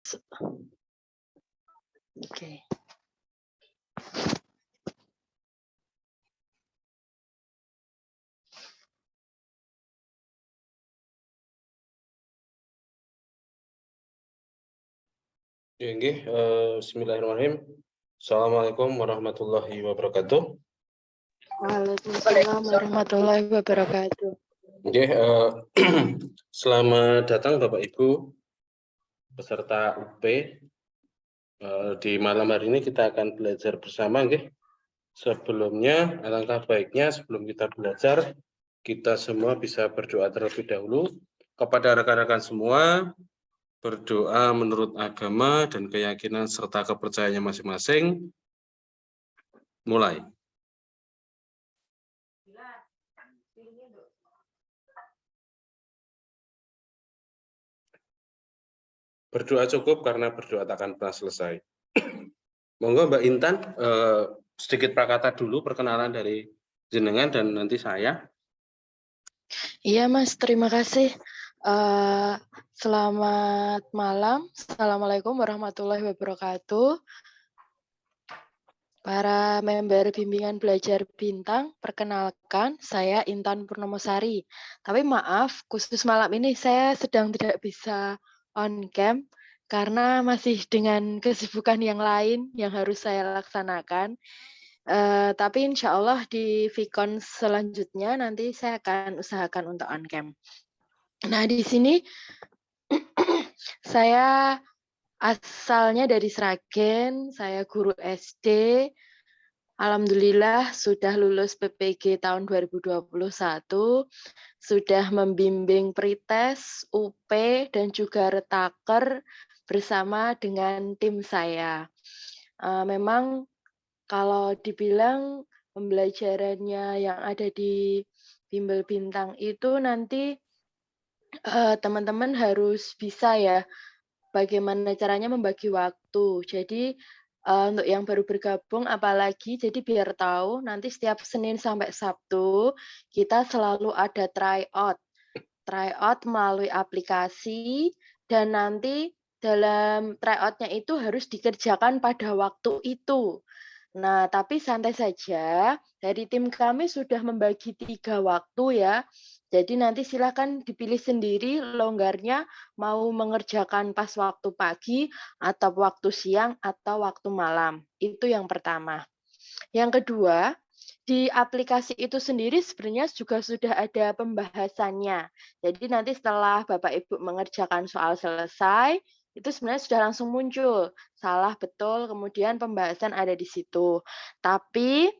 Oke. Bismillahirrahmanirrahim. Assalamualaikum warahmatullahi wabarakatuh. Waalaikumsalam warahmatullahi wabarakatuh. Selamat datang Bapak Ibu peserta UP. Di malam hari ini kita akan belajar bersama. Sebelumnya, alangkah baiknya sebelum kita belajar, kita semua bisa berdoa terlebih dahulu kepada rekan-rekan semua. Berdoa menurut agama dan keyakinan serta kepercayaannya masing-masing. Mulai. Berdoa cukup karena berdoa takkan pernah selesai. Monggo Mbak Intan, sedikit prakata dulu perkenalan dari jenengan dan nanti saya. Iya Mas, terima kasih. Selamat malam. Assalamualaikum warahmatullahi wabarakatuh. Para member bimbingan belajar bintang, perkenalkan saya Intan Purnomosari. Tapi maaf, khusus malam ini saya sedang tidak bisa on cam karena masih dengan kesibukan yang lain yang harus saya laksanakan. Tapi insya Allah di Vicon selanjutnya nanti saya akan usahakan untuk on cam. Nah, di sini saya asalnya dari Sragen, saya guru SD. Alhamdulillah sudah lulus PPG tahun 2021, sudah membimbing Prites, UP, dan juga Retaker bersama dengan tim saya. Memang kalau dibilang pembelajarannya yang ada di Bimbel Bintang itu nanti teman-teman harus bisa ya bagaimana caranya membagi waktu. Jadi untuk yang baru bergabung apalagi jadi biar tahu nanti setiap Senin sampai Sabtu kita selalu ada tryout. Tryout melalui aplikasi dan nanti dalam tryout-nya itu harus dikerjakan pada waktu itu. Nah, tapi santai saja, dari tim kami sudah membagi 3 waktu ya. Jadi nanti silakan dipilih sendiri longgarnya mau mengerjakan pas waktu pagi atau waktu siang atau waktu malam. Itu yang pertama. Yang kedua, di aplikasi itu sendiri sebenarnya juga sudah ada pembahasannya. Jadi nanti setelah Bapak Ibu mengerjakan soal selesai, itu sebenarnya sudah langsung muncul. Salah, betul, kemudian pembahasan ada di situ. Tapi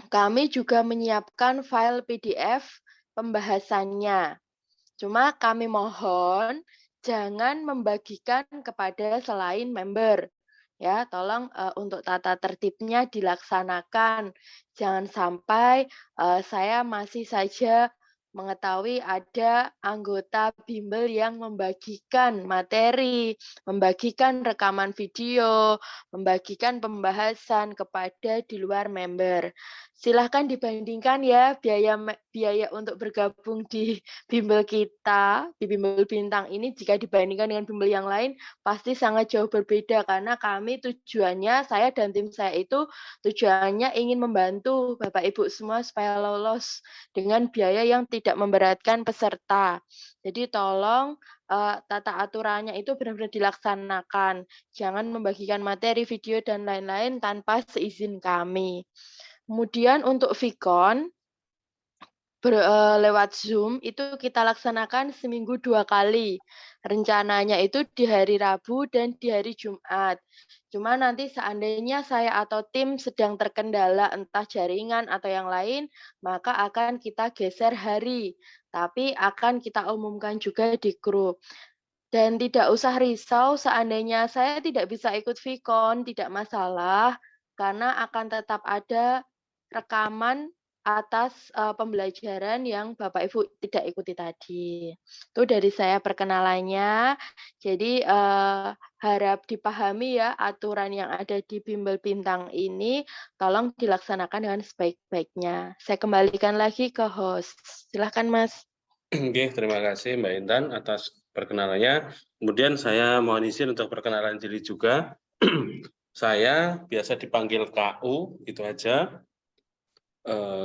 kami juga menyiapkan file PDF pembahasannya. Cuma kami mohon jangan membagikan kepada selain member. Ya, tolong untuk tata tertibnya dilaksanakan. Jangan sampai saya masih saja mengetahui ada anggota bimbel yang membagikan materi, membagikan rekaman video, membagikan pembahasan kepada di luar member. Silahkan dibandingkan ya biaya untuk bergabung di bimbel kita, di Bimbel Bintang ini jika dibandingkan dengan bimbel yang lain pasti sangat jauh berbeda karena kami tujuannya, saya dan tim saya itu tujuannya ingin membantu Bapak Ibu semua supaya lolos dengan biaya yang tidak memberatkan peserta. Jadi tolong tata aturannya itu benar-benar dilaksanakan. Jangan membagikan materi, video, dan lain-lain tanpa seizin kami. Kemudian untuk Vicon, lewat Zoom itu kita laksanakan seminggu 2 kali. Rencananya itu di hari Rabu dan di hari Jumat. Cuma nanti seandainya saya atau tim sedang terkendala entah jaringan atau yang lain, maka akan kita geser hari. Tapi akan kita umumkan juga di grup. Dan tidak usah risau seandainya saya tidak bisa ikut Vicon, tidak masalah, karena akan tetap ada rekaman atas pembelajaran yang Bapak Ibu tidak ikuti tadi. Itu dari saya perkenalannya. Jadi harap dipahami ya aturan yang ada di Bimbel Bintang ini, tolong dilaksanakan dengan sebaik-baiknya. Saya kembalikan lagi ke host. Silahkan Mas. Oke, terima kasih Mbak Intan atas perkenalannya. Kemudian saya mohon izin untuk perkenalan diri juga. Saya biasa dipanggil KU, itu aja.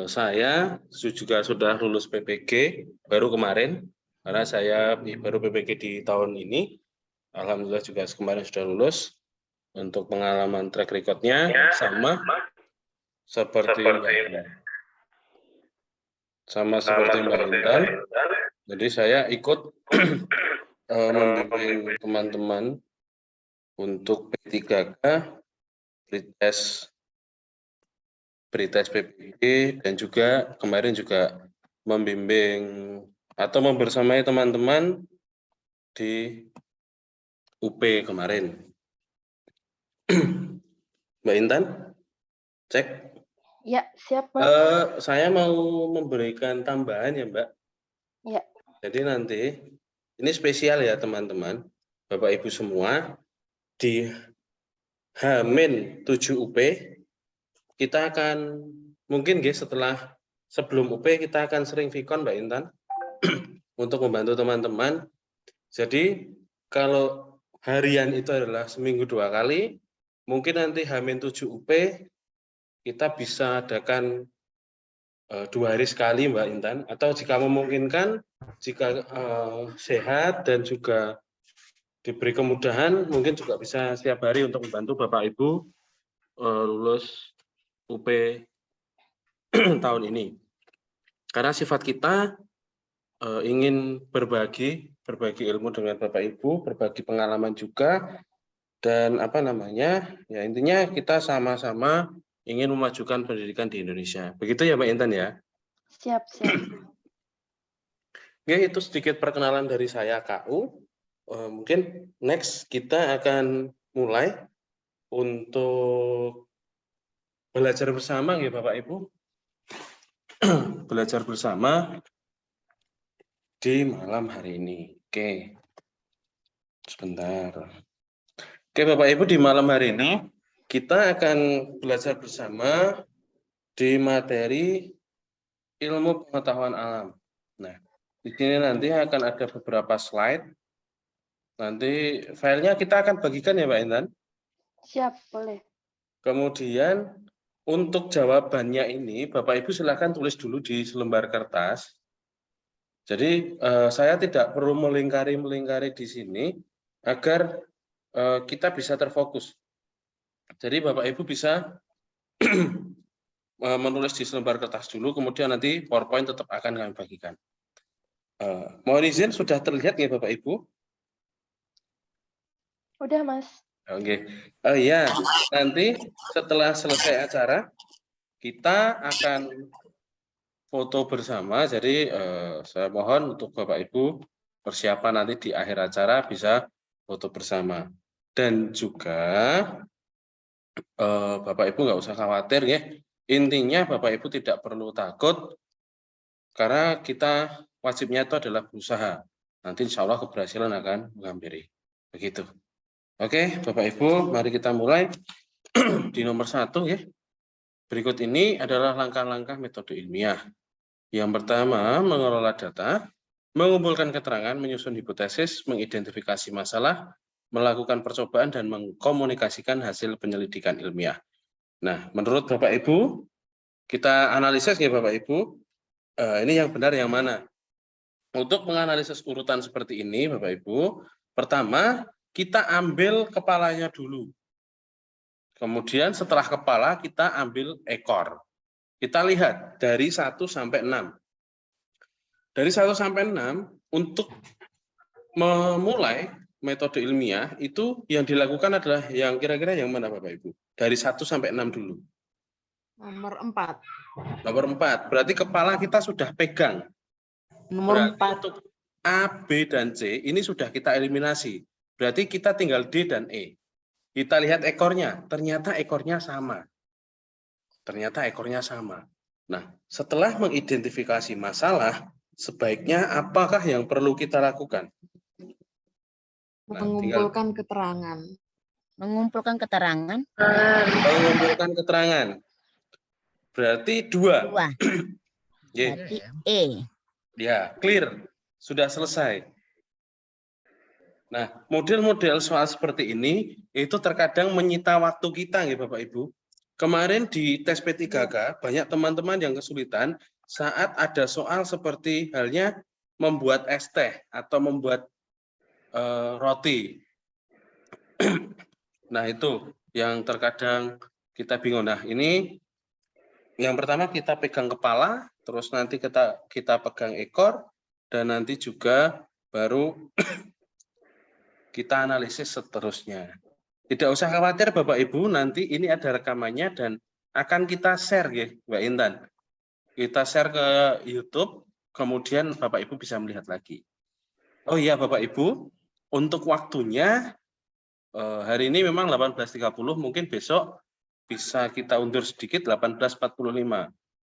Saya juga sudah lulus PPG baru kemarin, karena saya baru PPG di tahun ini. Alhamdulillah juga kemarin sudah lulus. Untuk pengalaman track record-nya sama seperti Mbak Intan. Jadi saya ikut membimbing teman-teman untuk P3K, pretest PPG, dan juga kemarin juga membimbing atau membersamai teman-teman di UP kemarin. Mbak Intan, cek. Ya, siap, Mas. Saya mau memberikan tambahan ya, Mbak. Ya. Jadi nanti, ini spesial ya teman-teman, Bapak Ibu semua, di H-7 UP, kita akan, mungkin setelah sebelum UP, kita akan sering vikon Mbak Intan, untuk membantu teman-teman. Jadi, kalau harian itu adalah seminggu 2 kali, mungkin nanti H-7 UP, kita bisa adakan 2 hari sekali Mbak Intan, atau jika memungkinkan, jika sehat dan juga diberi kemudahan, mungkin juga bisa setiap hari untuk membantu Bapak Ibu lulus UP tahun ini. Karena sifat kita ingin berbagi ilmu dengan Bapak Ibu, berbagi pengalaman juga, dan ya intinya kita sama-sama ingin memajukan pendidikan di Indonesia. Begitu ya Mbak Intan ya? Siap. Oke, itu sedikit perkenalan dari saya KU. Mungkin next kita akan mulai untuk belajar bersama ya Bapak Ibu. Belajar bersama di malam hari ini. Oke. Sebentar. Oke Bapak Ibu, di malam hari ini kita akan belajar bersama di materi ilmu pengetahuan alam. Nah, di sini nanti akan ada beberapa slide. Nanti filenya kita akan bagikan ya Mbak Intan. Siap, boleh. Kemudian untuk jawabannya ini Bapak Ibu silakan tulis dulu di selembar kertas. Jadi saya tidak perlu melingkari di sini agar kita bisa terfokus. Jadi Bapak Ibu bisa menulis di selembar kertas dulu, kemudian nanti PowerPoint tetap akan kami bagikan. Mohon izin, sudah terlihat ya Bapak Ibu? Udah, Mas. Oke. Ya, nanti setelah selesai acara, kita akan foto bersama. Jadi saya mohon untuk Bapak Ibu persiapan nanti di akhir acara bisa foto bersama. Dan juga Bapak Ibu nggak usah khawatir ya. Intinya Bapak Ibu tidak perlu takut karena kita wajibnya itu adalah berusaha. Nanti insya Allah keberhasilan akan menghampiri. Begitu. Oke, Bapak Ibu, mari kita mulai di nomor 1 ya. Berikut ini adalah langkah-langkah metode ilmiah. Yang pertama, mengelola data, mengumpulkan keterangan, menyusun hipotesis, mengidentifikasi masalah, melakukan percobaan, dan mengkomunikasikan hasil penyelidikan ilmiah. Nah, menurut Bapak Ibu, kita analisis ya Bapak Ibu, ini yang benar yang mana? Untuk menganalisis urutan seperti ini Bapak Ibu, pertama kita ambil kepalanya dulu. Kemudian setelah kepala kita ambil ekor. Kita lihat dari 1 sampai 6. Dari 1 sampai 6, untuk memulai metode ilmiah, itu yang dilakukan adalah yang kira-kira yang mana Bapak Ibu? Dari 1 sampai 6 dulu. Nomor 4. Nomor 4, berarti kepala kita sudah pegang. Nomor berarti 4. Untuk A, B, dan C, ini sudah kita eliminasi. Berarti kita tinggal D dan E. Kita lihat ekornya, ternyata ekornya sama. Nah, setelah mengidentifikasi masalah, sebaiknya apakah yang perlu kita lakukan? mengumpulkan keterangan. Mengumpulkan keterangan. Mengumpulkan keterangan. Berarti 2. Berarti E. Ya, clear. Sudah selesai. Nah, model-model soal seperti ini itu terkadang menyita waktu kita, ya Bapak Ibu. Kemarin di tes P3K banyak teman-teman yang kesulitan saat ada soal seperti halnya membuat es teh atau membuat roti. Nah, itu yang terkadang kita bingung. Nah, ini yang pertama kita pegang kepala, terus nanti kita pegang ekor, dan nanti juga baru kita analisis seterusnya. Tidak usah khawatir Bapak Ibu, nanti ini ada rekamannya dan akan kita share ya Mbak Intan. Kita share ke YouTube, kemudian Bapak Ibu bisa melihat lagi. Oh iya Bapak Ibu, untuk waktunya hari ini memang 18.30, mungkin besok bisa kita undur sedikit 18.45.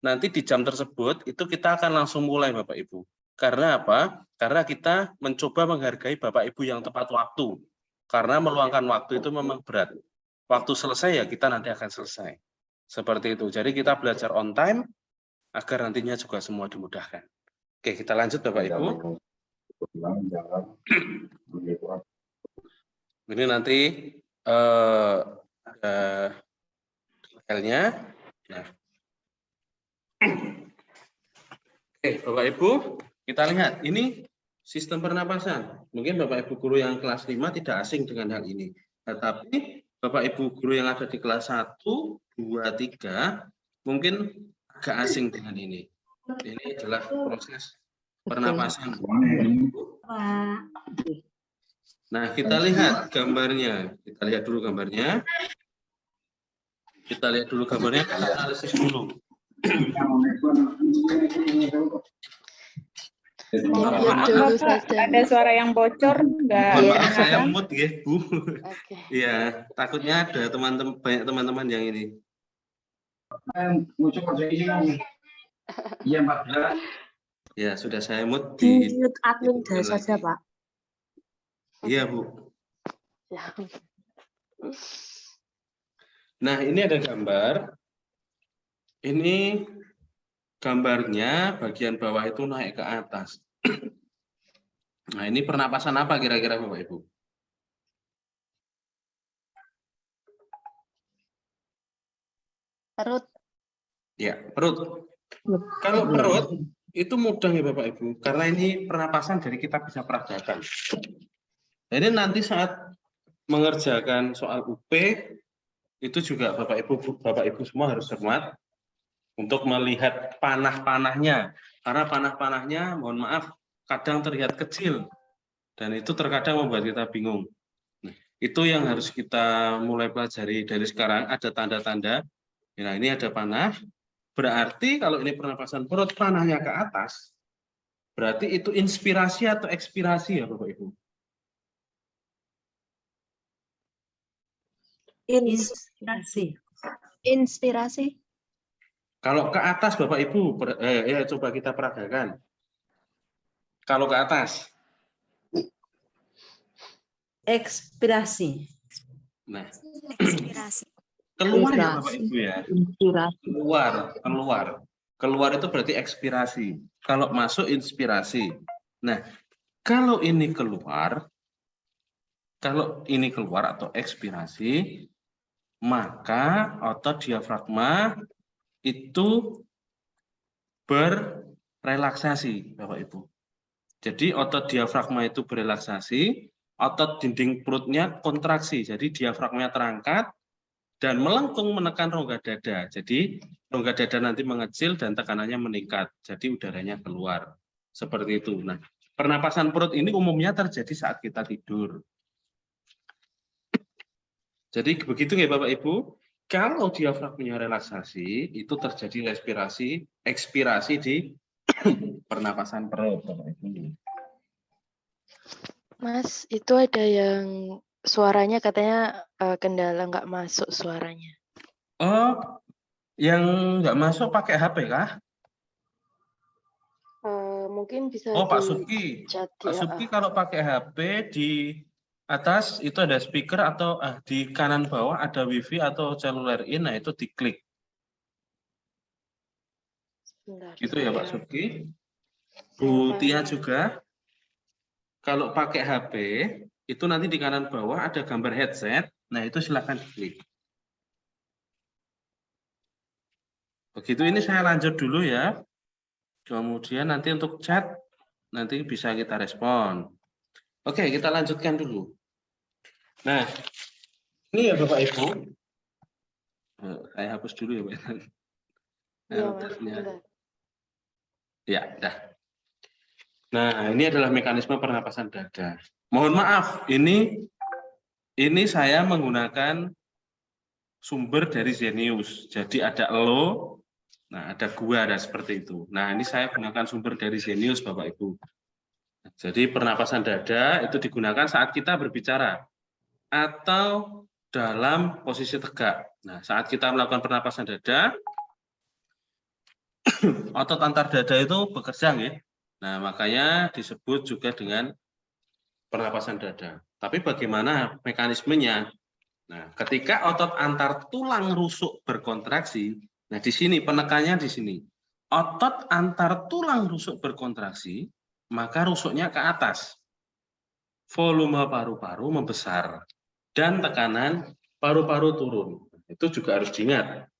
Nanti di jam tersebut itu kita akan langsung mulai Bapak Ibu. Karena apa? Karena kita mencoba menghargai Bapak Ibu yang tepat waktu. Karena meluangkan waktu itu memang berat. Waktu selesai ya kita nanti akan selesai. Seperti itu. Jadi kita belajar on time agar nantinya juga semua dimudahkan. Oke, kita lanjut Bapak Ibu. Ini nanti detailnya. Nah. Oke, Bapak Ibu, kita lihat ini sistem pernapasan. Mungkin Bapak Ibu guru yang kelas 5 tidak asing dengan hal ini. Tetapi Bapak Ibu guru yang ada di kelas 1, 2, 3 mungkin agak asing dengan ini. Ini adalah proses pernapasan. Nah, kita lihat gambarnya. Kita lihat dulu gambarnya. Kita analisis dulu. Ada suara yang bocor, enggak? Maaf, saya mute ya, Bu. Oke. Iya, takutnya ada banyak teman-teman yang ini. Iya, Pak. Ya, sudah saya mute Di mute admin saja, Pak. Iya, Bu. Ya. Nah, ini ada gambar. Ini gambarnya bagian bawah itu naik ke atas. Nah, ini pernapasan apa kira-kira Bapak Ibu? Perut. Ya, perut. Kalau perut itu mudah ya Bapak Ibu, karena ini pernapasan jadi kita bisa peragakan. Nah, ini nanti saat mengerjakan soal UP itu juga Bapak Ibu semua harus cermat untuk melihat panah-panahnya. Karena panah-panahnya, mohon maaf, kadang terlihat kecil dan itu terkadang membuat kita bingung. Nah, itu yang harus kita mulai pelajari dari sekarang. Ada tanda-tanda. Nah, ini ada panah. Berarti kalau ini pernapasan perut, panahnya ke atas. Berarti itu inspirasi atau ekspirasi ya Bapak Ibu? Inspirasi. Kalau ke atas Bapak Ibu, ya coba kita peragakan. Kalau ke atas. Ekspirasi. Nah, Inspirasi. keluar ya Bapak Ibu ya. Keluar itu berarti ekspirasi. Kalau masuk inspirasi. Nah, kalau ini keluar atau ekspirasi, maka otot diafragma itu berrelaksasi, Bapak Ibu. Jadi otot diafragma itu berrelaksasi, otot dinding perutnya kontraksi. Jadi diafragma terangkat dan melengkung menekan rongga dada. Jadi rongga dada nanti mengecil dan tekanannya meningkat. Jadi udaranya keluar. Seperti itu. Nah, pernapasan perut ini umumnya terjadi saat kita tidur. Jadi begitu ya Bapak Ibu. Kalau diafragmanya relaksasi, itu terjadi ekspirasi di pernapasan perut, Bapak Ibu. Mas, itu ada yang suaranya katanya kendala nggak masuk suaranya. Oh, yang nggak masuk pakai HP kah? Mungkin bisa Oh, Pak di Subki. chat Pak ya. Subki kalau pakai HP di atas itu ada speaker atau di kanan bawah ada WiFi atau cellular in, nah itu diklik. Sebentar, Gitu ya Pak Subki. saya Bu Tia tanya. juga. Kalau pakai HP, itu nanti di kanan bawah ada gambar headset. Nah, itu silakan diklik. Begitu, ini saya lanjut dulu ya. Kemudian nanti untuk chat, nanti bisa kita respon. Oke, kita lanjutkan dulu. Nah, ini ya Bapak Ibu. Saya hapus dulu ya Pak. Iya, Mas. Benar. Ya, dah. Nah, ini adalah mekanisme pernapasan dada. Mohon maaf, ini saya menggunakan sumber dari Zenius. Jadi ada elo, nah ada gua, ada seperti itu. Nah, ini saya gunakan sumber dari Zenius, Bapak Ibu. Jadi pernapasan dada itu digunakan saat kita berbicara atau dalam posisi tegak. Nah, saat kita melakukan pernapasan dada, otot antar dada itu bekerja, nggih. Nah, makanya disebut juga dengan pernapasan dada. Tapi bagaimana mekanismenya? Nah, ketika otot antar tulang rusuk berkontraksi, nah di sini penekannya di sini. Otot antar tulang rusuk berkontraksi, maka rusuknya ke atas. Volume paru-paru membesar dan tekanan paru-paru turun. Itu juga harus diingat.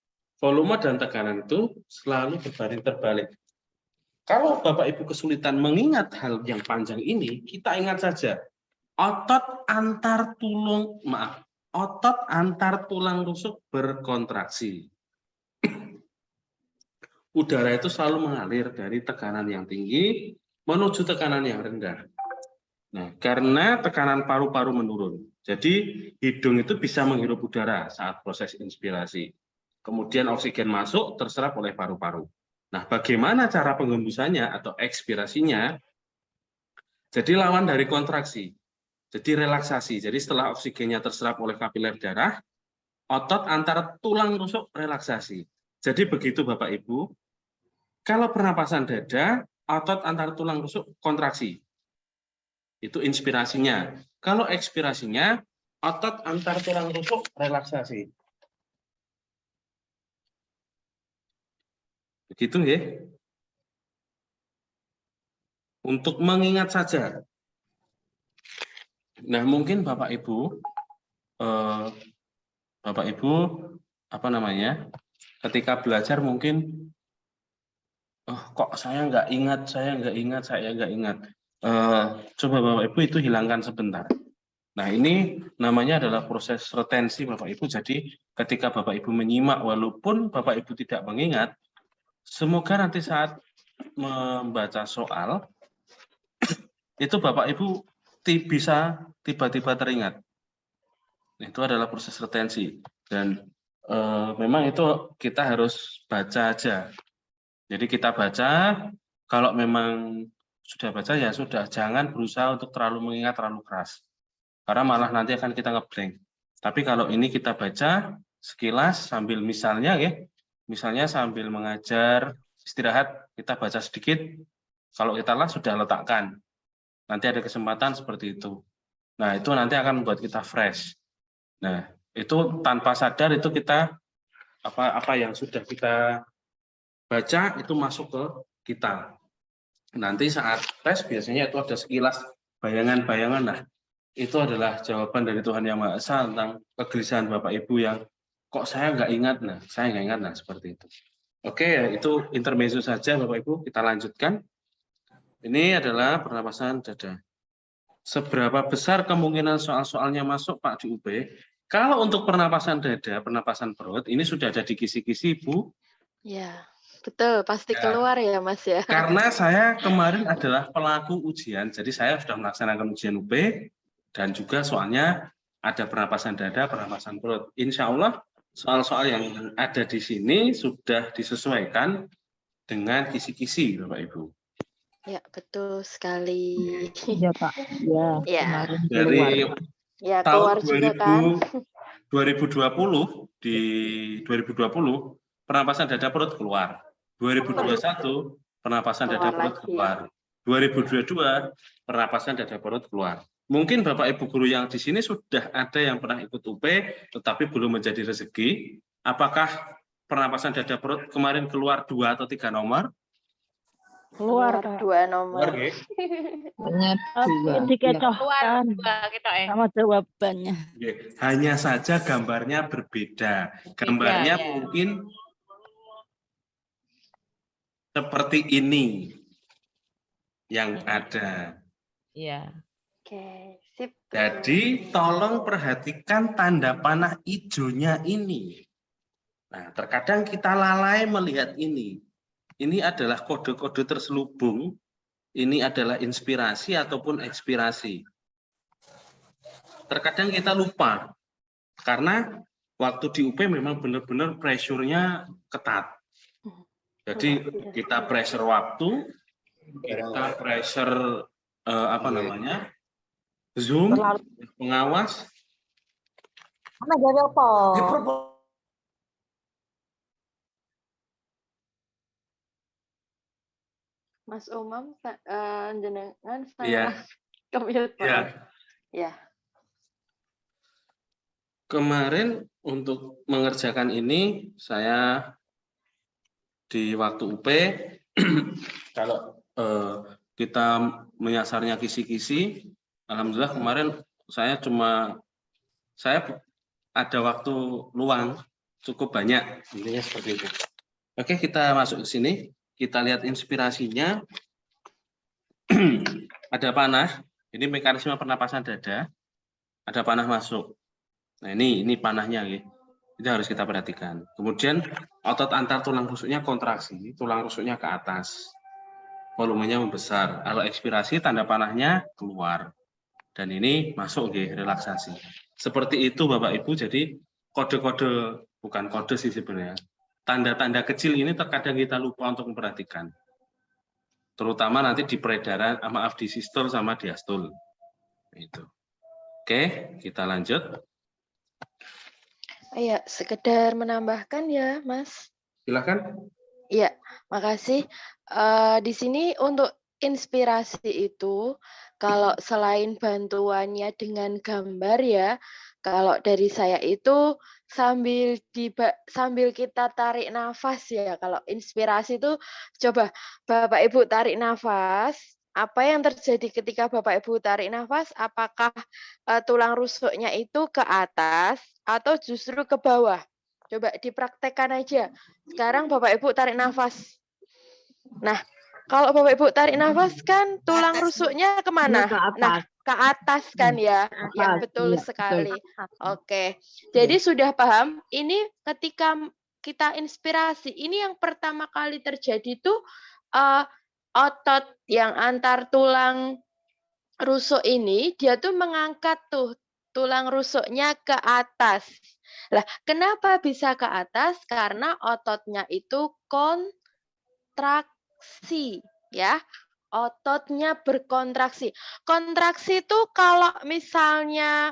Volume dan tekanan itu selalu berbanding terbalik. Kalau Bapak Ibu kesulitan mengingat hal yang panjang ini, kita ingat saja otot antar tulang rusuk berkontraksi. Udara itu selalu mengalir dari tekanan yang tinggi menuju tekanan yang rendah. Nah, karena tekanan paru-paru menurun, jadi hidung itu bisa menghirup udara saat proses inspirasi. Kemudian oksigen masuk terserap oleh paru-paru. Nah, bagaimana cara penghembusannya atau ekspirasinya? Jadi lawan dari kontraksi. Jadi relaksasi. Jadi setelah oksigennya terserap oleh kapiler darah, otot antara tulang rusuk relaksasi. Jadi begitu Bapak Ibu, kalau pernapasan dada, otot antara tulang rusuk kontraksi. Itu inspirasinya. Kalau ekspirasinya, otot antar tulang rusuk relaksasi. Begitu ya. Untuk mengingat saja. Nah, mungkin Bapak Ibu, apa namanya? Ketika belajar mungkin, kok saya nggak ingat. Coba Bapak Ibu itu hilangkan sebentar. Nah, ini namanya adalah proses retensi Bapak Ibu. Jadi ketika Bapak Ibu menyimak walaupun Bapak Ibu tidak mengingat, semoga nanti saat membaca soal itu Bapak Ibu bisa tiba-tiba teringat. Itu adalah proses retensi dan memang itu kita harus baca aja. Jadi kita baca, kalau memang sudah baca ya sudah, jangan berusaha untuk terlalu mengingat terlalu keras. Karena malah nanti akan kita ngeblank. Tapi kalau ini kita baca sekilas sambil misalnya sambil mengajar, istirahat, kita baca sedikit, kalau kita sudah letakkan. Nanti ada kesempatan seperti itu. Nah, itu nanti akan membuat kita fresh. Nah, itu tanpa sadar itu kita apa yang sudah kita baca itu masuk ke kita. Nanti saat tes biasanya itu ada sekilas bayangan-bayangan. Nah, itu adalah jawaban dari Tuhan Yang Maha Esa tentang kegelisahan Bapak Ibu yang kok saya nggak ingat. Nah, saya nggak ingat. Nah, seperti itu. Oke, itu intermezzo saja Bapak Ibu. Kita lanjutkan. Ini adalah pernapasan dada. Seberapa besar kemungkinan soal-soalnya masuk Pak di UB? Kalau untuk pernapasan dada, pernapasan perut, ini sudah ada di kisi-kisi Bu. Ya, betul. Pasti Ya. keluar ya Mas ya. Karena saya kemarin adalah pelaku ujian, jadi saya sudah melaksanakan ujian UB, dan juga soalnya ada pernapasan dada, pernapasan perut. Insya Allah soal-soal yang ada di sini sudah disesuaikan dengan kisi-kisi Bapak Ibu. Ya, betul sekali. Ya Pak. Ya. Ya. Kemarin Dari keluar. Ya, tahun keluar juga kan. 2020 pernapasan dada perut keluar. 2021 pernapasan dada Keluar perut lagi. keluar. 2022 pernapasan dada perut keluar. Mungkin Bapak Ibu guru yang di sini sudah ada yang pernah ikut UP tetapi belum menjadi rezeki. Apakah pernapasan dada perut kemarin keluar 2 atau 3 nomor? Keluar, Kak. 2 nomor. Keluar, nggih. Hanya Oh, dua. keluar Dikecohkan kita sama jawabannya. Nggih. Hanya saja gambarnya berbeda. Beda, Gambarnya ya. mungkin seperti ini yang ada. Iya. Oke, sip. Jadi tolong perhatikan tanda panah hijaunya ini. Nah, terkadang kita lalai melihat ini. Ini adalah kode-kode terselubung. Ini adalah inspirasi ataupun ekspirasi. Terkadang kita lupa. Karena waktu di UP memang benar-benar pressure-nya ketat. Jadi kita pressure waktu, kita pressure Zoom, pengawas. Mana gawe apa? Mas Umam, jenengan Iya. saya kemute. Ya. Ya. Kemarin untuk mengerjakan ini saya di waktu UP kalau kita menyasarnya kisi-kisi, alhamdulillah kemarin saya ada waktu luang cukup banyak, intinya seperti itu. Oke, kita masuk ke sini, kita lihat inspirasinya. Ada panah, ini mekanisme pernapasan dada, ada panah masuk. Nah ini panahnya, ya. Itu harus kita perhatikan. Kemudian otot antar tulang rusuknya kontraksi, tulang rusuknya ke atas, volumenya membesar. Kalau ekspirasi tanda panahnya keluar, dan ini masuk, ya, relaksasi. Seperti itu Bapak Ibu. Jadi kode-kode, bukan kode sih sebenarnya, tanda-tanda kecil ini terkadang kita lupa untuk memperhatikan, terutama nanti di peredaran, maaf, di sistol sama diastol. Itu. Oke, kita lanjut. Iya, sekedar menambahkan ya, Mas. Silakan. Iya, makasih. Di sini untuk inspirasi itu, kalau selain bantuannya dengan gambar ya, kalau dari saya itu sambil kita tarik nafas ya. Kalau inspirasi itu coba Bapak Ibu tarik nafas. Apa yang terjadi ketika Bapak Ibu tarik nafas? Apakah tulang rusuknya itu ke atas atau justru ke bawah? Coba dipraktekkan aja. Sekarang Bapak Ibu tarik nafas. Nah, kalau Bapak Ibu tarik nafas kan tulang rusuknya kemana? Nah, ke atas kan ya. Ya, betul sekali. Oke. Jadi sudah paham, ini ketika kita inspirasi, ini yang pertama kali terjadi itu otot yang antar tulang rusuk ini, dia tuh mengangkat tuh tulang rusuknya ke atas. Lah, kenapa bisa ke atas? Karena ototnya itu kontraksi, ya. Ototnya berkontraksi. Kontraksi itu kalau misalnya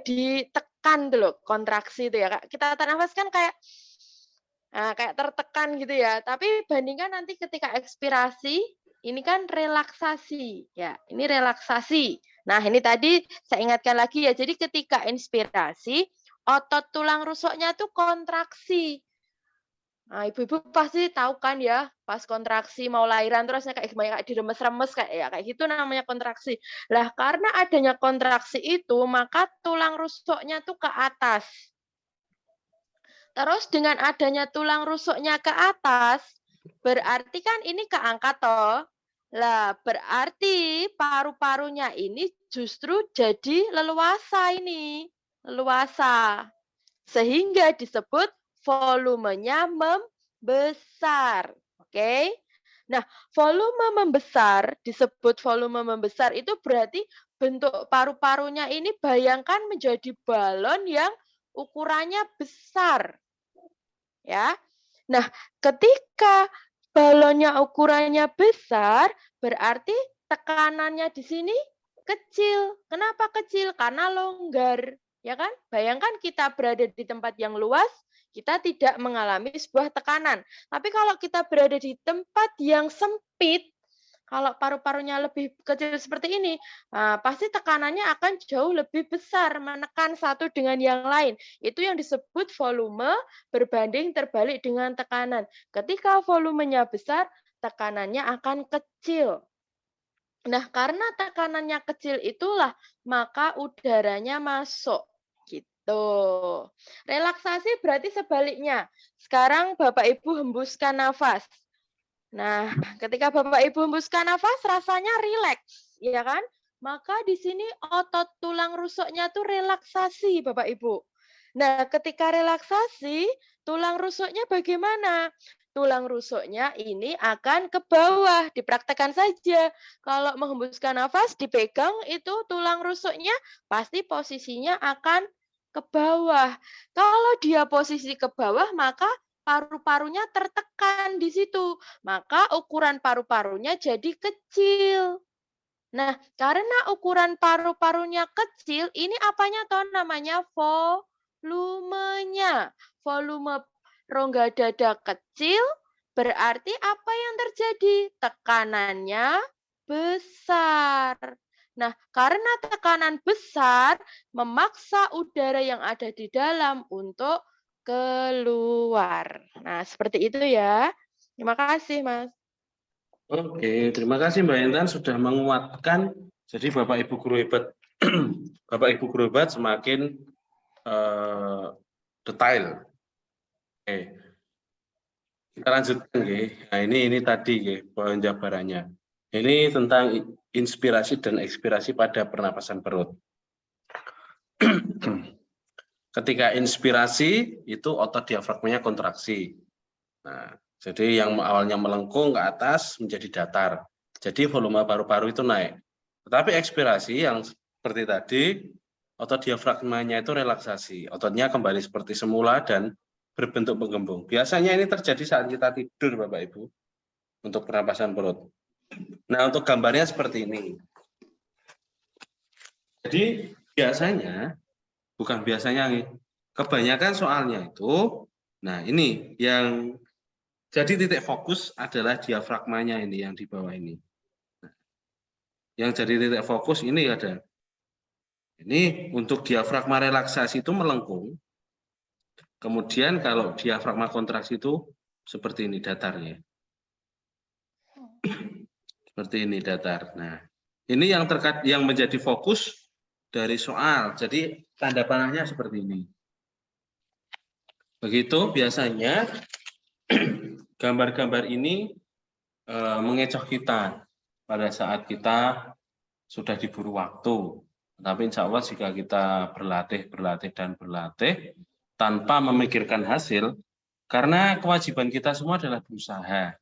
ditekan tuh loh, kontraksi itu ya. Kita tarik nafas kan kayak tertekan gitu ya. Tapi bandingkan nanti ketika ekspirasi, ini kan relaksasi, ya. Ini relaksasi. Nah, ini tadi saya ingatkan lagi ya. Jadi ketika inspirasi, otot tulang rusuknya tuh kontraksi. Nah, ibu-ibu pasti tahu kan ya, pas kontraksi mau lahiran terusnya kayak diremes-remes kayak gitu namanya kontraksi. Lah, karena adanya kontraksi itu, maka tulang rusuknya tuh ke atas. Terus dengan adanya tulang rusuknya ke atas, berarti kan ini keangkat toh. Lah, berarti paru-parunya ini justru jadi leluasa ini. Leluasa. Sehingga disebut volumenya membesar. Oke? Nah, volume membesar, disebut volume membesar itu berarti bentuk paru-parunya ini bayangkan menjadi balon yang ukurannya besar. Ya. Nah, ketika balonnya ukurannya besar, berarti tekanannya di sini kecil. Kenapa kecil? Karena longgar, ya kan? Bayangkan kita berada di tempat yang luas, kita tidak mengalami sebuah tekanan. Tapi kalau kita berada di tempat yang sempit, kalau paru-parunya lebih kecil seperti ini, pasti tekanannya akan jauh lebih besar, menekan satu dengan yang lain. Itu yang disebut volume berbanding terbalik dengan tekanan. Ketika volumenya besar, tekanannya akan kecil. Nah, karena tekanannya kecil itulah maka udaranya masuk gitu. Relaksasi berarti sebaliknya. Sekarang Bapak Ibu hembuskan nafas. Nah, ketika Bapak Ibu hembuskan nafas rasanya rileks, ya kan? Maka di sini otot tulang rusuknya tuh relaksasi, Bapak Ibu. Nah, ketika relaksasi, tulang rusuknya bagaimana? Tulang rusuknya ini akan ke bawah, dipraktekkan saja. Kalau menghembuskan nafas, dipegang itu tulang rusuknya pasti posisinya akan ke bawah. Kalau dia posisi ke bawah, maka paru-parunya tertekan di situ. Maka ukuran paru-parunya jadi kecil. Nah, karena ukuran paru-parunya kecil, ini apanya toh namanya volumenya. Volume rongga dada kecil, berarti apa yang terjadi? Tekanannya besar. Nah, karena tekanan besar, memaksa udara yang ada di dalam untuk keluar. Nah, seperti itu ya. Terima kasih, Mas. Oke, terima kasih Mbak Intan sudah menguatkan. Jadi Bapak Ibu guru hebat, Bapak Ibu guru hebat semakin detail. Oke, kita lanjutkan, Nah, ini tadi, penjabarannya. Ini tentang inspirasi dan ekspirasi pada pernapasan perut. Ketika inspirasi itu otot diafragmanya kontraksi. Nah, jadi yang awalnya melengkung ke atas menjadi datar. Jadi volume paru-paru itu naik. Tetapi ekspirasi yang seperti tadi, otot diafragmanya itu relaksasi. Ototnya kembali seperti semula dan berbentuk penggembung. Biasanya ini terjadi saat kita tidur, Bapak Ibu, untuk pernapasan perut. Nah, untuk gambarnya seperti ini. Jadi biasanya, bukan biasanya, kebanyakan soalnya itu, nah ini yang jadi titik fokus adalah diafragmanya ini yang di bawah ini. Yang jadi titik fokus ini ada. Ini untuk diafragma relaksasi itu melengkung. Kemudian kalau diafragma kontraksi itu seperti ini datarnya. Seperti ini datar. Nah, ini yang menjadi fokus dari soal. Jadi tanda panahnya seperti ini. Begitu biasanya gambar-gambar ini mengecoh kita pada saat kita sudah diburu waktu. Tapi insya Allah jika kita berlatih tanpa memikirkan hasil, karena kewajiban kita semua adalah berusaha.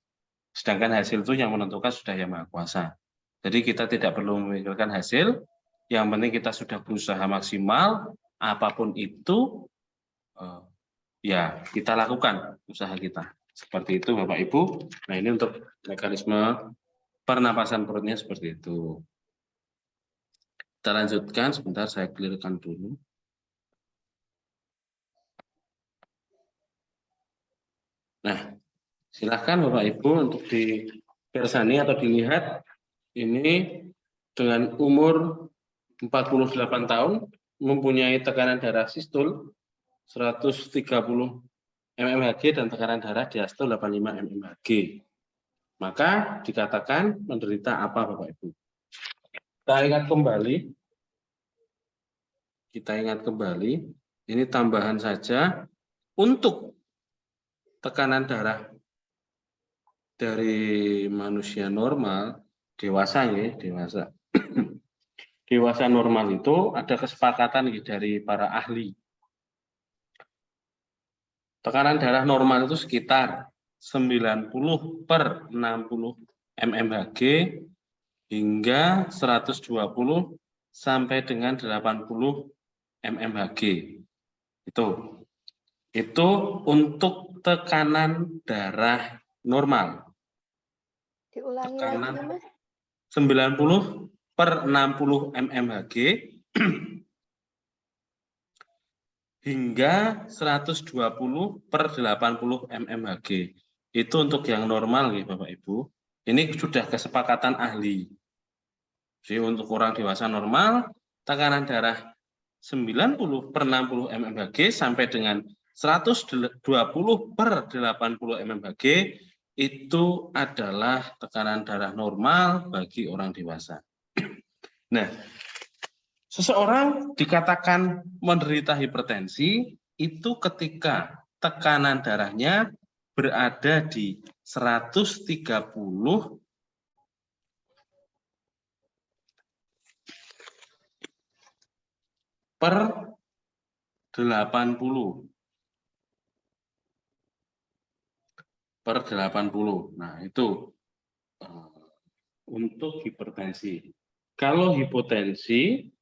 Sedangkan hasil itu yang menentukan sudah Yang Maha Kuasa. Jadi kita tidak perlu memikirkan hasil, yang penting kita sudah berusaha maksimal, apapun itu, ya kita lakukan usaha kita. Seperti itu Bapak Ibu. Nah ini untuk mekanisme pernapasan perutnya seperti itu. Kita lanjutkan, sebentar saya clearkan dulu. Nah, silahkan Bapak Ibu untuk dipersani atau dilihat. Ini dengan umur 48 tahun, mempunyai tekanan darah sistol 130 mmHg dan tekanan darah diastol 85 mmHg. Maka dikatakan menderita apa Bapak Ibu? Kita ingat kembali, ini tambahan saja untuk tekanan darah dari manusia normal, dewasa ya, dewasa. Dewasa normal itu ada kesepakatan dari para ahli. Tekanan darah normal itu sekitar 90/60 mmHg hingga 120 sampai dengan 80 mmHg. Itu untuk tekanan darah normal. Diulangi tekanan lagi, Mas. 90/60 mmHg hingga 120/80 mmHg. Itu untuk yang normal ya Bapak Ibu. Ini sudah kesepakatan ahli. Jadi untuk orang dewasa normal, tekanan darah 90/60 mmHg sampai dengan 120/80 mmHg itu adalah tekanan darah normal bagi orang dewasa. Nah, seseorang dikatakan menderita hipertensi itu ketika tekanan darahnya berada di 130 per 80. Per 80. Nah, itu untuk hipertensi. Kalau hipotensi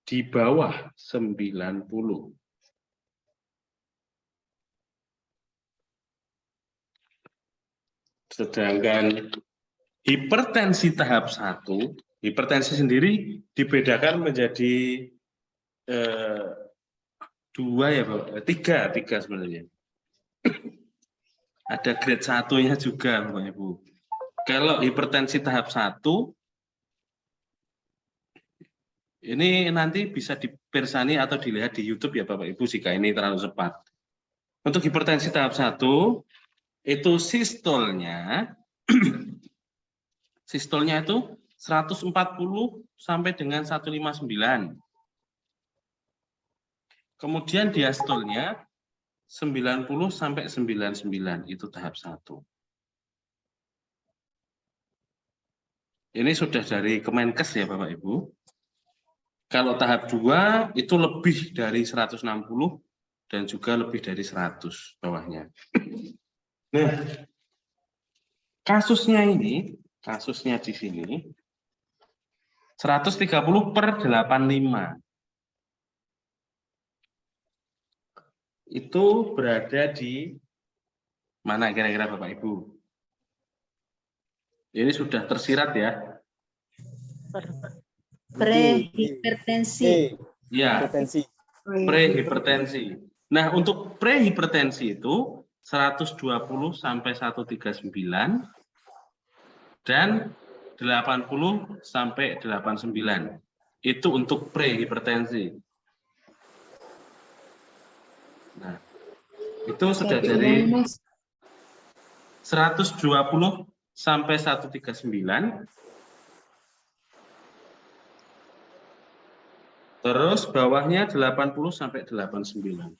di bawah 90. Sedangkan hipertensi tahap 1, hipertensi sendiri dibedakan menjadi 2 ya, Pak. 3 sebenarnya. Ada grade 1-nya juga, Bapak Ibu. Kalau hipertensi tahap 1, ini nanti bisa dipersani atau dilihat di YouTube ya Bapak Ibu jika ini terlalu cepat. Untuk hipertensi tahap 1, itu sistolnya itu 140 sampai dengan 159. Kemudian diastolnya 90 sampai 99, itu tahap 1. Ini sudah dari Kemenkes ya Bapak Ibu. Kalau tahap 2 itu lebih dari 160 dan juga lebih dari 100 bawahnya. Nah, kasusnya di sini 130 per 85. Itu berada di mana kira-kira Bapak Ibu? Ini sudah tersirat ya. Prehipertensi. Ya, prehipertensi. Nah, untuk prehipertensi itu 120 sampai 139 dan 80 sampai 89. Itu untuk prehipertensi. Nah, itu sudah dari 120 sampai 139. Terus bawahnya 80 sampai 89.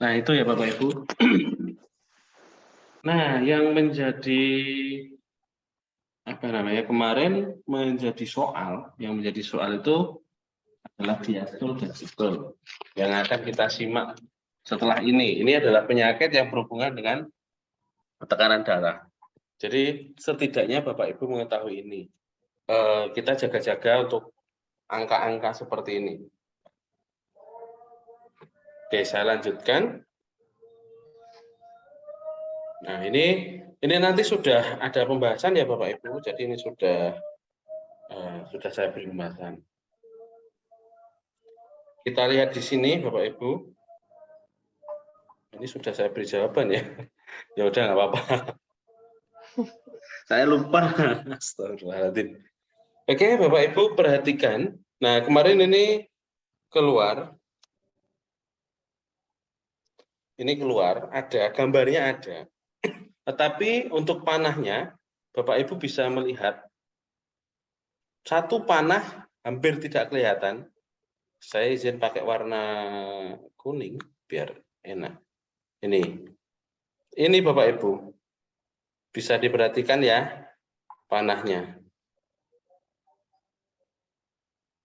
Nah, itu ya Bapak Ibu. Nah, yang menjadi kemarin menjadi soal itu adalah diastol dan sistol yang akan kita simak setelah ini. Ini adalah penyakit yang berhubungan dengan tekanan darah. Jadi setidaknya Bapak Ibu mengetahui ini. Kita jaga-jaga untuk angka-angka seperti ini. Oke, saya lanjutkan. Nah, ini nanti sudah ada pembahasan ya Bapak Ibu. Jadi ini sudah saya beri pembahasan. Kita lihat di sini Bapak Ibu. Ini sudah saya beri jawaban ya. Ya udah nggak apa-apa. Saya lupa. Astagfirullahaladzim. Oke Bapak Ibu perhatikan. Nah kemarin ini keluar. Ini keluar, ada gambarnya ada. Tetapi untuk panahnya, Bapak Ibu bisa melihat satu panah hampir tidak kelihatan. Saya izin pakai warna kuning biar enak. Ini Bapak Ibu bisa diperhatikan ya panahnya.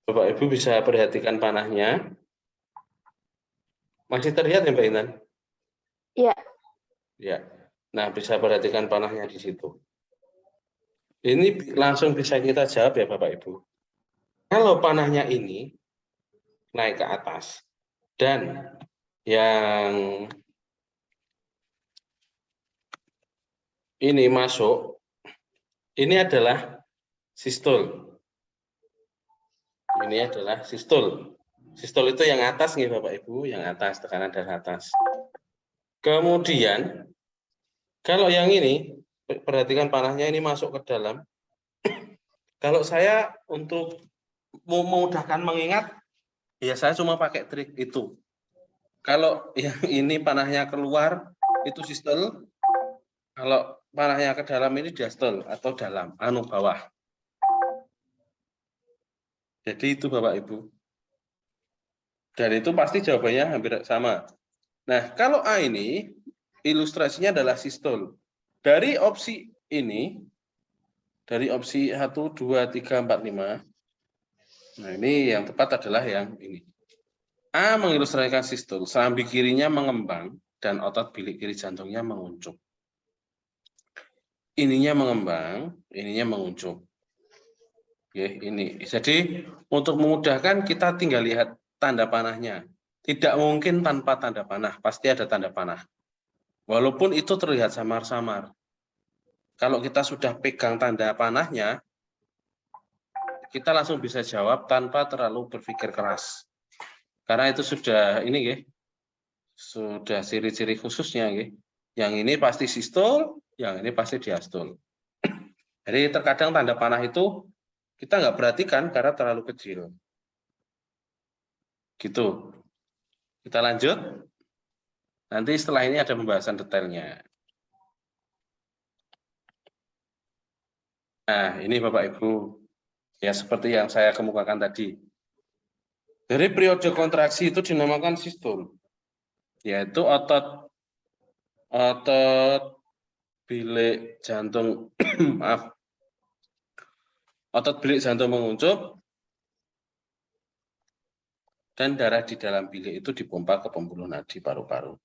Bapak Ibu bisa perhatikan panahnya. Masih terlihat ya Mbak Intan? Iya. Ya. Nah, bisa perhatikan panahnya di situ. Ini langsung bisa kita jawab ya Bapak Ibu. Kalau panahnya ini naik ke atas dan yang ini masuk, ini adalah sistol. Ini adalah sistol. Sistol itu yang atas nih Bapak Ibu, yang atas, tekanan darah atas. Kemudian, kalau yang ini, perhatikan panahnya ini masuk ke dalam, Kalau saya untuk memudahkan mengingat, ya saya cuma pakai trik itu. Kalau yang ini panahnya keluar, itu sistol. Kalau panahnya ke dalam ini diastol atau dalam, bawah. Jadi itu Bapak Ibu. Dan itu pasti jawabannya hampir sama. Nah, kalau A ini, ilustrasinya adalah sistol. Dari opsi ini, dari opsi 1, 2, 3, 4, 5, nah ini yang tepat adalah yang ini. A mengilustrasikan sistol, serambi kirinya mengembang, dan otot bilik kiri jantungnya menguncup. Ininya mengembang, ininya menguncup. Oke, ini. Jadi untuk memudahkan kita tinggal lihat tanda panahnya. Tidak mungkin tanpa tanda panah, pasti ada tanda panah. Walaupun itu terlihat samar-samar. Kalau kita sudah pegang tanda panahnya, kita langsung bisa jawab tanpa terlalu berpikir keras. Karena itu sudah ini ya, sudah ciri-ciri khususnya ya. Yang ini pasti sistol, yang ini pasti diastol. Jadi terkadang tanda panah itu kita nggak perhatikan karena terlalu kecil. Gitu. Kita lanjut. Nanti setelah ini ada pembahasan detailnya. Nah, ini Bapak Ibu. Ya, seperti yang saya kemukakan tadi. Dari periode kontraksi itu dinamakan sistol. Yaitu otot bilik jantung, maaf. Otot bilik jantung menguncup, dan darah di dalam bilik itu dipompa ke pembuluh nadi paru-paru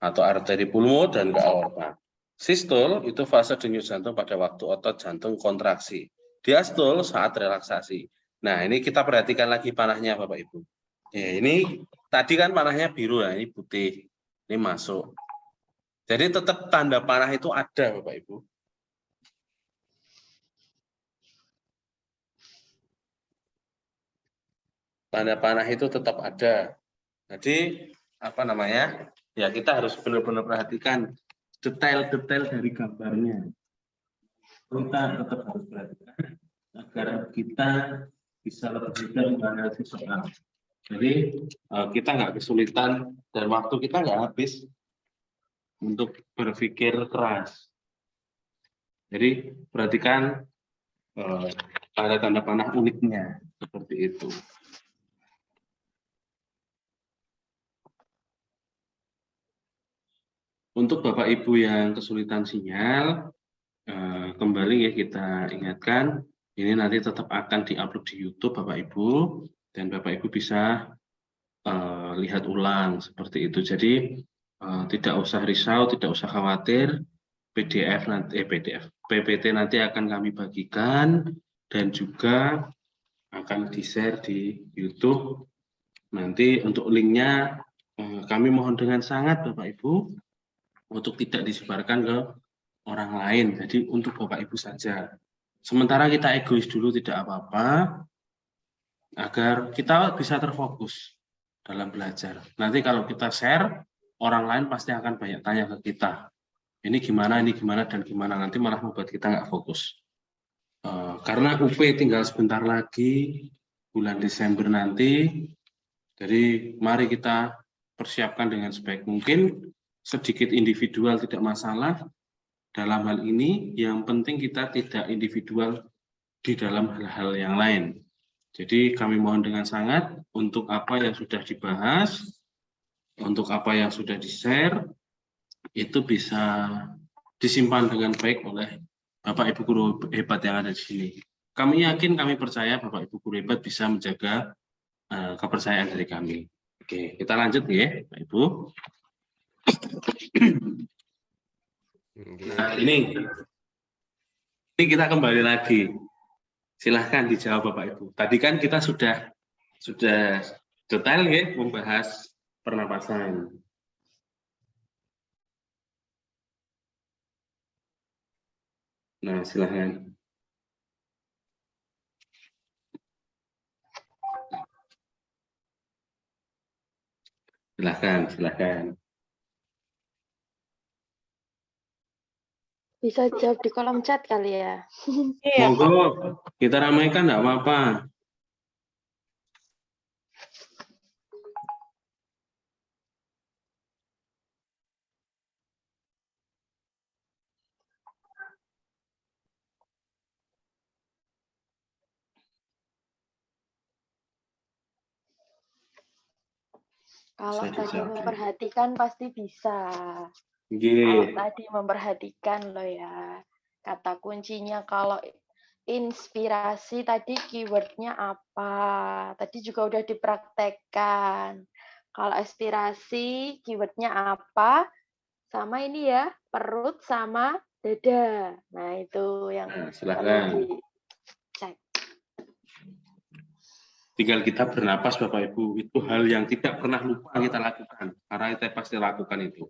atau arteri pulmo dan ke aorta. Sistol itu fase denyut jantung pada waktu otot jantung kontraksi. Diastol saat relaksasi. Nah, ini kita perhatikan lagi panahnya Bapak Ibu. Ya, ini tadi kan panahnya biru, ya, ini putih. Ini masuk. Jadi tetap tanda panah itu ada Bapak Ibu. Tanda panah itu tetap ada. Jadi apa namanya? Ya kita harus benar-benar perhatikan detail-detail dari gambarnya. Kita tetap harus perhatikan agar kita bisa lebih mudah menganalisis soal. Jadi kita nggak kesulitan dan waktu kita nggak habis untuk berpikir keras. Jadi perhatikan tanda-tanda panah uniknya seperti itu. Untuk Bapak Ibu yang kesulitan sinyal, kembali ya kita ingatkan, ini nanti tetap akan diupload di YouTube Bapak Ibu, dan Bapak Ibu bisa lihat ulang seperti itu. Jadi tidak usah risau, tidak usah khawatir, PPT nanti akan kami bagikan dan juga akan di-share di YouTube. Nanti untuk linknya kami mohon dengan sangat Bapak Ibu untuk tidak disebarkan ke orang lain. Jadi untuk Bapak Ibu saja. Sementara kita egois dulu tidak apa-apa, agar kita bisa terfokus dalam belajar. Nanti kalau kita share, orang lain pasti akan banyak tanya ke kita. Ini gimana, dan gimana. Nanti malah membuat kita nggak fokus. Karena UP tinggal sebentar lagi, bulan Desember nanti. Jadi mari kita persiapkan dengan sebaik mungkin. Sedikit individual tidak masalah. Dalam hal ini, yang penting kita tidak individual di dalam hal-hal yang lain. Jadi kami mohon dengan sangat untuk apa yang sudah dibahas, untuk apa yang sudah di-share, itu bisa disimpan dengan baik oleh Bapak Ibu guru hebat yang ada di sini. Kami yakin, kami percaya Bapak Ibu guru hebat bisa menjaga kepercayaan dari kami. Oke, kita lanjut ya, Pak Ibu. Nah, ini kita kembali lagi. Silahkan dijawab Bapak Ibu. Tadi kan kita sudah detail ya membahas pernapasan. Nah, silahkan. Silahkan. Bisa jawab di kolom chat kali ya. Iya, Pak. Monggo, kita ramaikan enggak apa-apa. Kalau Bisa tadi dijawab. memperhatikan pasti bisa. Kalau Nggih. tadi memperhatikan loh ya. Kata kuncinya kalau inspirasi tadi keywordnya apa? Tadi juga udah dipraktekkan. Kalau inspirasi keywordnya apa? Sama ini ya, perut sama dada. Nah itu yang Nah, perlu silakan. dicek. Tinggal kita bernapas Bapak Ibu. Itu hal yang tidak pernah lupa kita lakukan. Karena kita pasti lakukan itu.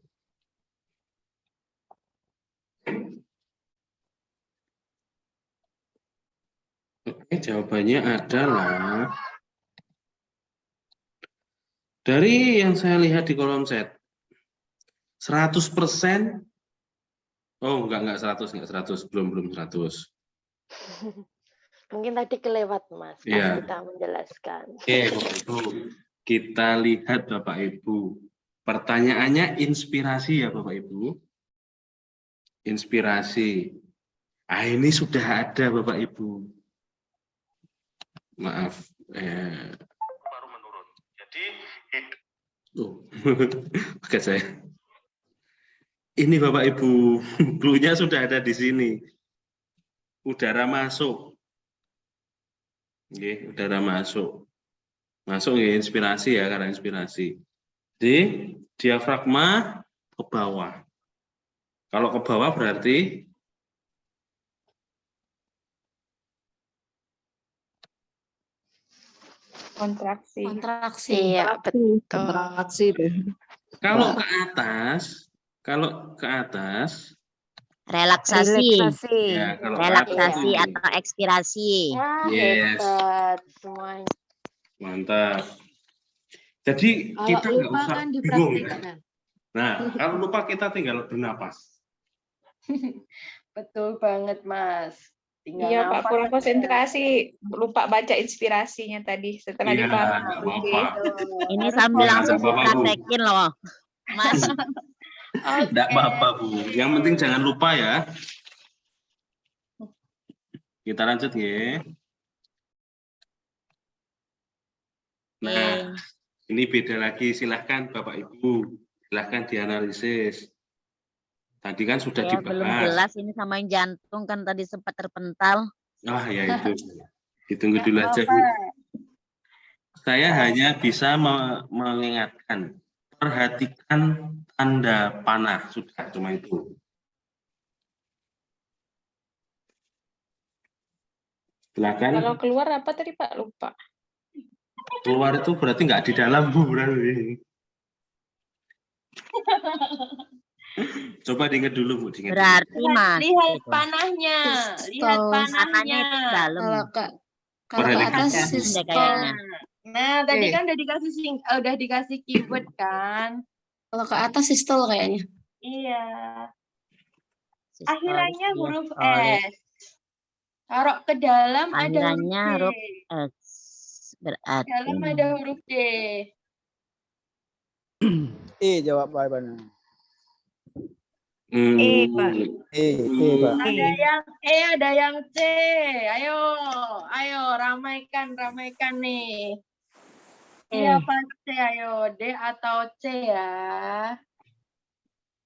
Oke, jawabannya adalah dari yang saya lihat di kolom chat 100%. Oh, enggak 100, belum 100. Mungkin tadi kelewat Mas, pas Iya. kita menjelaskan. Oke, Bapak Ibu. Kita lihat Bapak Ibu. Pertanyaannya inspirasi ya Bapak Ibu. Inspirasi. Ah, ini sudah ada Bapak Ibu. Maaf. Baru menurun. Jadi oke saya. Ini Bapak Ibu, clue-nya sudah ada di sini. Udara masuk. Oke, udara masuk. Masuk ya inspirasi ya, karena inspirasi. Di diafragma ke bawah. Kalau ke bawah berarti Kontraksi. Kontraksi. Iya, betul. Kontraksi deh. kalau ke atas Relaksasi, ya kalau ke relaksasi atas. atau ekspirasi. Wah, Yes. hebat semuanya. Mantap. Jadi Kalau kita nggak lupa usah kan bingung. dipraktikkan. Nah, kalau lupa kita tinggal bernapas. Betul banget, Mas. Tinggal Iya, Pak, nafas kurang aja. konsentrasi. Lupa baca inspirasinya tadi setelah Iya, dipahami. nggak apa-apa. Ini Harus sambil Ya, langsung nggak apa-apa, Bu. dipraktekin loh, Mas. Nggak apa-apa, Bu. Yang penting jangan lupa ya. Kita lanjut ya. Nah, ini beda lagi. Silahkan Bapak Ibu. Silahkan dianalisis. Tadi kan sudah Ya, belum dibahas. jelas ini sama yang jantung kan tadi sempat terpental. Ah, ya itu. Ditunggu Nggak dulu aja, Bu. apa-apa. Saya hanya bisa mengingatkan. Perhatikan tanda panah. Sudah, cuma itu. Silakan. Kalau keluar apa tadi, Pak? Lupa. Keluar itu berarti nggak di dalam, Bu. Berarti. Coba diingat dulu, Bu. Diingat dulu. Berarti Mas. Lihat gitu. panahnya. Sistol. Lihat Panahnya panahnya. itu dalam. Kalau ke atas Ada. sistol. Kayaknya. Nah, tadi kan udah dikasih keyword kan? Kalau ke atas sistol kayaknya. Iya. Sistolik, Akhirannya huruf diastolik. S. Taruh ke dalam ada Akhirannya huruf huruf D. X. Berarti. Dalam ada huruf D. Jawabannya. Pak. Pak. Ada yang E, ada yang C. Ayo, ramaikan nih. Siapa C? Ayo, D atau C ya?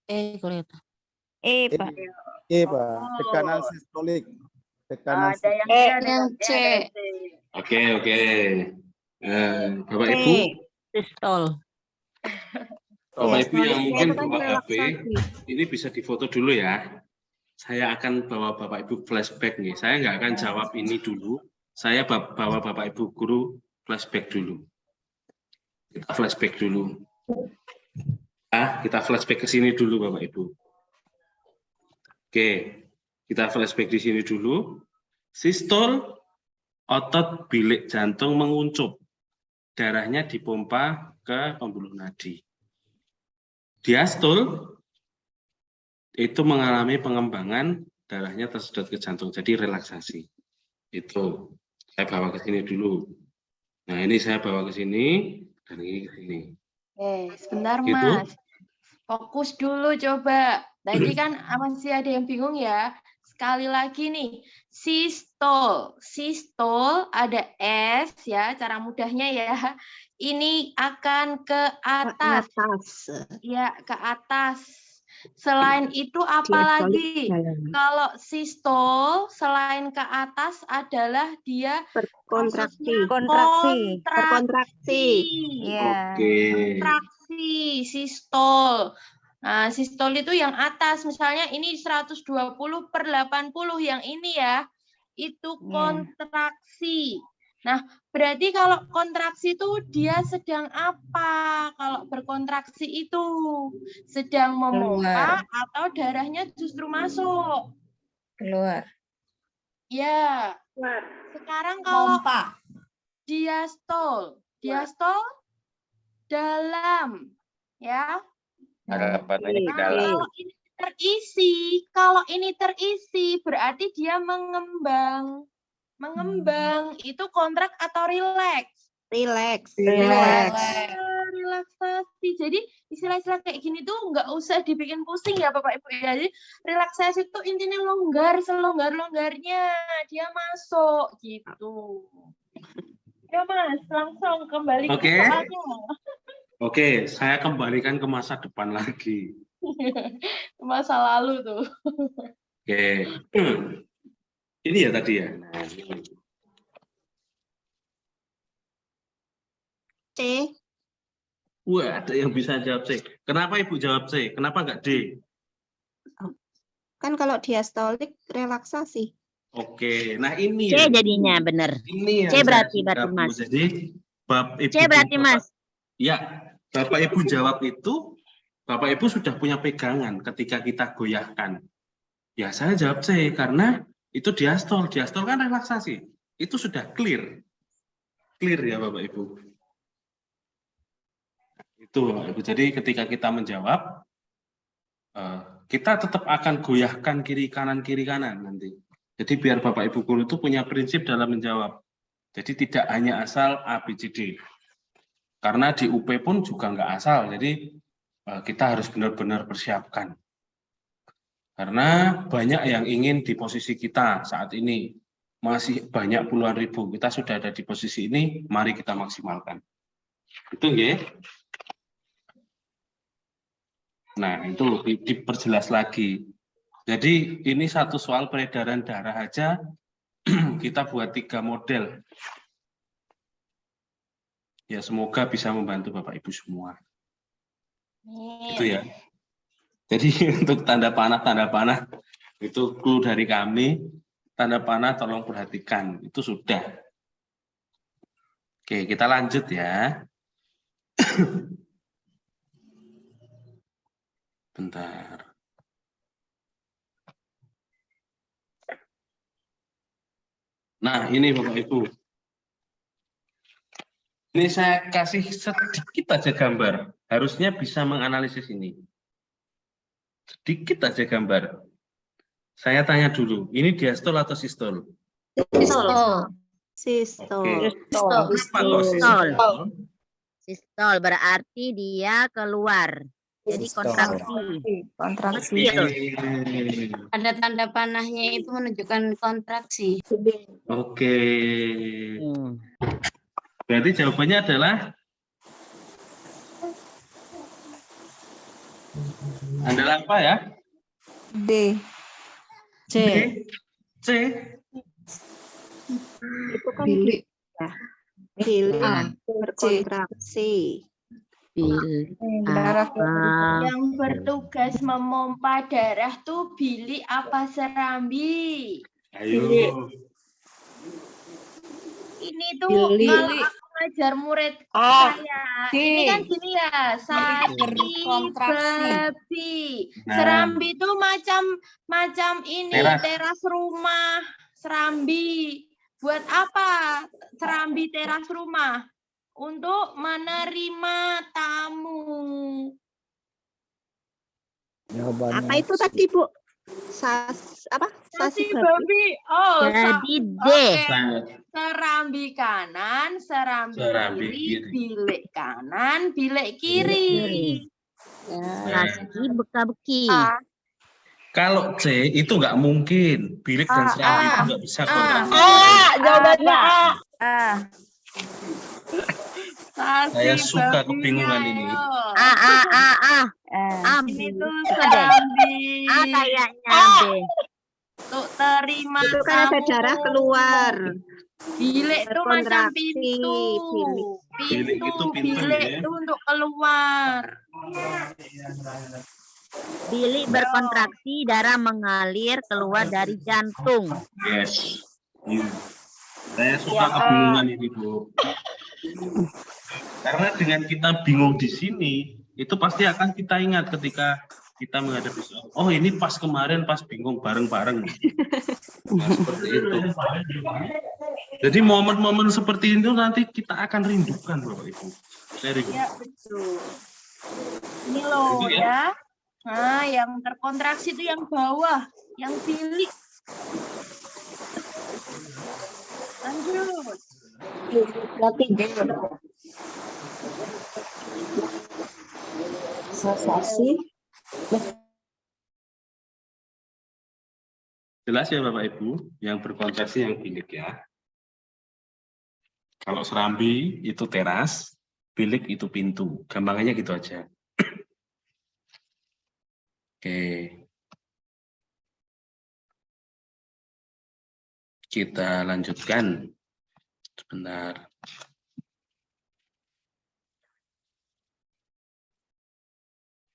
Kelihatan. Pak. Pak. Tekanan sistolik. Tekanan Ada yang C, ada yang C. C. Oke. Bapak Ibu. Sistol. Bapak Ibu yang mungkin itu kan bawa HP, relaksasi. ini bisa difoto dulu ya. Saya akan bawa Bapak Ibu flashback nih. Saya nggak akan jawab ini dulu. Saya bawa Bapak Ibu guru flashback dulu. Kita flashback dulu. Kita flashback ke sini dulu Bapak Ibu. Oke, kita flashback di sini dulu. Sistol, otot bilik jantung menguncup. Darahnya dipompa ke pembuluh nadi. Diastol, itu mengalami pengembangan, darahnya tersedot ke jantung, jadi relaksasi. Itu saya bawa ke sini dulu. Nah, ini saya bawa ke sini dan ini ke sini. Oke, sebentar Gitu. Mas. Fokus dulu coba. Tadi kan masih ada yang bingung ya. Sekali lagi nih, sistol. Sistol ada S ya, cara mudahnya ya. Ini akan ke atas. Ya, ke atas. Selain itu apa lagi? Kalau sistol selain ke atas adalah dia prosesnya kontraksi. Kontraksi sistol. Nah, sistol itu yang atas, misalnya ini 120/80 yang ini ya, itu kontraksi. Nah, berarti kalau kontraksi itu dia sedang apa? Kalau berkontraksi itu sedang memompa atau darahnya justru masuk? Keluar. Ya. Sekarang kalau diastol, diastol dalam, ya. Harapannya ke dalam. Kalau ini terisi berarti dia mengembang. Mengembang itu kontrak atau rileks? Relaksasi. Jadi istilah-istilah kayak gini tuh nggak usah dibikin pusing ya Bapak Ibu ya. Jadi relaksasi itu intinya longgar, selonggar-longgarnya dia masuk gitu. Ya Mas, langsung kembali ke soalnya. Oke, saya kembalikan ke masa depan lagi. Masa lalu tuh. Oke. Ini ya tadi ya. Nah, ini. C. Wah, ada yang bisa jawab C. Kenapa Ibu jawab C? Kenapa enggak D? Kan kalau diastolik relaksasi. Oke, nah ini C ya. jadinya benar. Ini yang C berarti saya Mas. Jadi Ibu C berarti Mas. Ya, Bapak Ibu jawab itu, Bapak Ibu sudah punya pegangan ketika kita goyahkan. Ya, saya jawab C karena itu diastol. Diastol kan relaksasi. Itu sudah clear. Clear ya Bapak Ibu. Itu Bapak Ibu. Jadi ketika kita menjawab, kita tetap akan goyahkan kiri kanan nanti. Jadi biar Bapak Ibu guru itu punya prinsip dalam menjawab. Jadi tidak hanya asal A, B, C, D. Karena di UP pun juga nggak asal. Jadi kita harus benar-benar persiapkan. Karena banyak yang ingin di posisi kita saat ini. Masih banyak puluhan ribu. Kita sudah ada di posisi ini, mari kita maksimalkan. Itu ya. Nah, itu diperjelas lagi. Jadi ini satu soal peredaran darah aja, kita buat 3 model. Ya, semoga bisa membantu Bapak Ibu semua. Itu ya. Jadi untuk tanda panah itu clue dari kami. Tanda panah tolong perhatikan, itu sudah. Oke, kita lanjut ya. Bentar. Nah, ini Bapak Ibu. Ini saya kasih sedikit aja gambar. Harusnya bisa menganalisis ini. Sedikit aja gambar. Saya tanya dulu, ini diastol atau sistol? Sistol. Oke. Kenapa kok Sistol. sistol? Sistol berarti dia keluar. Jadi kontraksi. Kontraksi. Ada tanda panahnya itu menunjukkan kontraksi. Oke. Berarti jawabannya adalah apa ya? D. C. C. Itu kan Bilik. bilik A. berkontraksi. Darah. Yang bertugas memompa darah tuh bilik apa serambi? Ayo. Ini tuh Bilik. kalau aku ngajar murid saya, D. ini kan gini ya, sapi, berkontraksi. babi. Nah. Serambi itu macam ini, teras rumah, serambi. Buat apa serambi teras rumah? Untuk menerima tamu. Jawabannya Apa itu tadi, Bu? Apa? Sasi Sasi babi. babi. Oh, Jadi D. oke. Serambi kanan, serambi Serambi kiri, kiri. bilik kanan, bilik Kiri. kiri. Lagi beka-beki. A, Kalau C itu nggak mungkin. Bilik dan serambi itu nggak bisa kontraksi. jawabannya A. Saya Sasi suka babi, kebingungan ini. ayo. A. Ini B. tuh Coba deh. serambi. A kayaknya B. Untuk terima Itu kan ada tamu. darah keluar. Bilik tuh macam Berkontraksi, pintu. bilik. Bilik itu pintu, Bilik ya. tuh untuk keluar. Bilik berkontraksi, darah mengalir keluar dari jantung. Yes. Iya. Saya suka kebingungan ini, Bu. Karena dengan kita bingung di sini, itu pasti akan kita ingat ketika kita menghadapi soal. Oh, ini pas kemarin pas bingung bareng-bareng. Nah, seperti itu. Jadi momen-momen seperti itu nanti kita akan rindukan, Bapak Ibu. Serius. Ya, betul. Ini loh Itu ya. Nah, yang terkontraksi itu yang bawah, yang bilik. Lanjut. Sasi. Jelas ya Bapak Ibu, yang berkontraksi yang bilik ya. Kalau serambi itu teras, bilik itu pintu. Gampangannya gitu aja. Oke. Kita lanjutkan. Sebentar.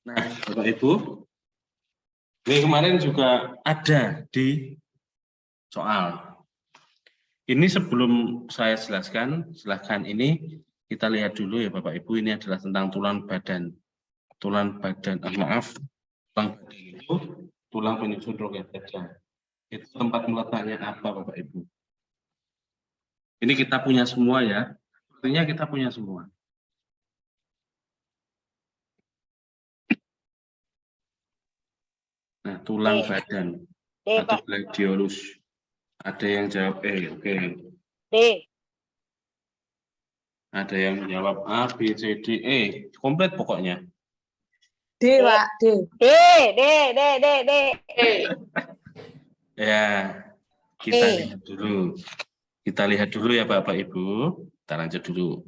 Nah, Bapak Ibu, ini kemarin juga ada di soal. Ini sebelum saya jelaskan, silahkan ini kita lihat dulu ya Bapak Ibu, ini adalah tentang tulang badan. Tulang badan, maaf, tulang badan itu tulang penyusun rongga dada. Itu tempat meletaknya apa Bapak Ibu? Ini kita punya semua ya, artinya kita punya semua. Nah, tulang badan atau gladiolus. Ada yang jawab oke. D. Ada yang jawab A, B, C, D, E. Komplit pokoknya. D, Pak. D. D. Ya, kita lihat dulu. Kita lihat dulu ya Bapak Ibu. Kita lanjut dulu.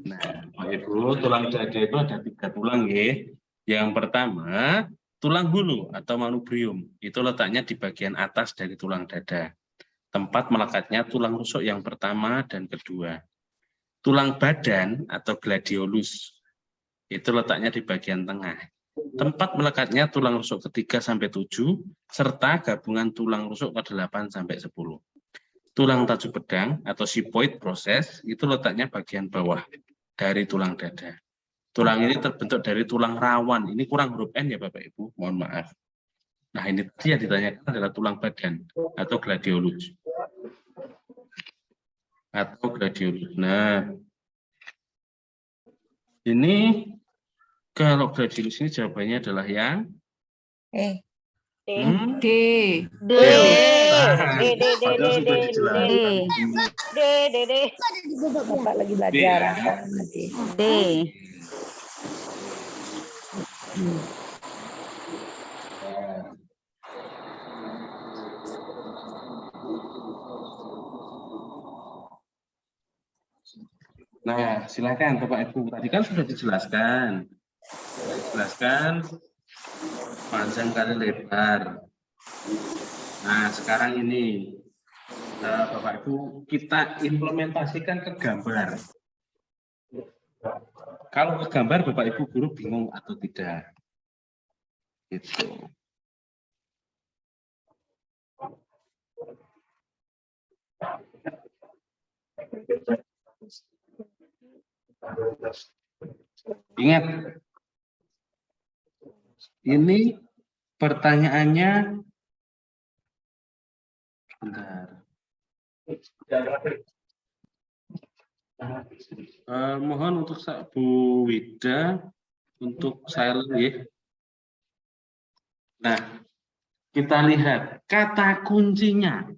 Nah, Bapak Ibu, tulang dada itu ada 3 tulang ya. Yang pertama, tulang hulu atau manubrium. Itu letaknya di bagian atas dari tulang dada. Tempat melekatnya tulang rusuk yang pertama dan kedua. Tulang badan atau gladiolus. Itu letaknya di bagian tengah. Tempat melekatnya tulang rusuk ketiga sampai 7, serta gabungan tulang rusuk ke-8 sampai 10. Tulang tajuk pedang atau sipoid proses itu letaknya bagian bawah dari tulang dada. Tulang ini terbentuk dari tulang rawan. Ini kurang huruf N ya Bapak Ibu, mohon maaf. Nah ini tadi yang ditanyakan adalah tulang badan atau gladiolus. Nah, ini kalau gladiolus ini jawabannya adalah yang D. D. D. Padahal sudah dijelaskan. D. Bapak lagi belajar. D. Nah, silakan Bapak Ibu. Tadi kan sudah dijelaskan. Panjang kali lebar. Nah, sekarang ini Bapak Ibu kita implementasikan ke gambar. Kalau ke gambar Bapak Ibu guru bingung atau tidak? Gitu. Ingat, ini pertanyaannya bentar. Mohon untuk Bu Wida untuk silent ya. Nah, kita lihat kata kuncinya.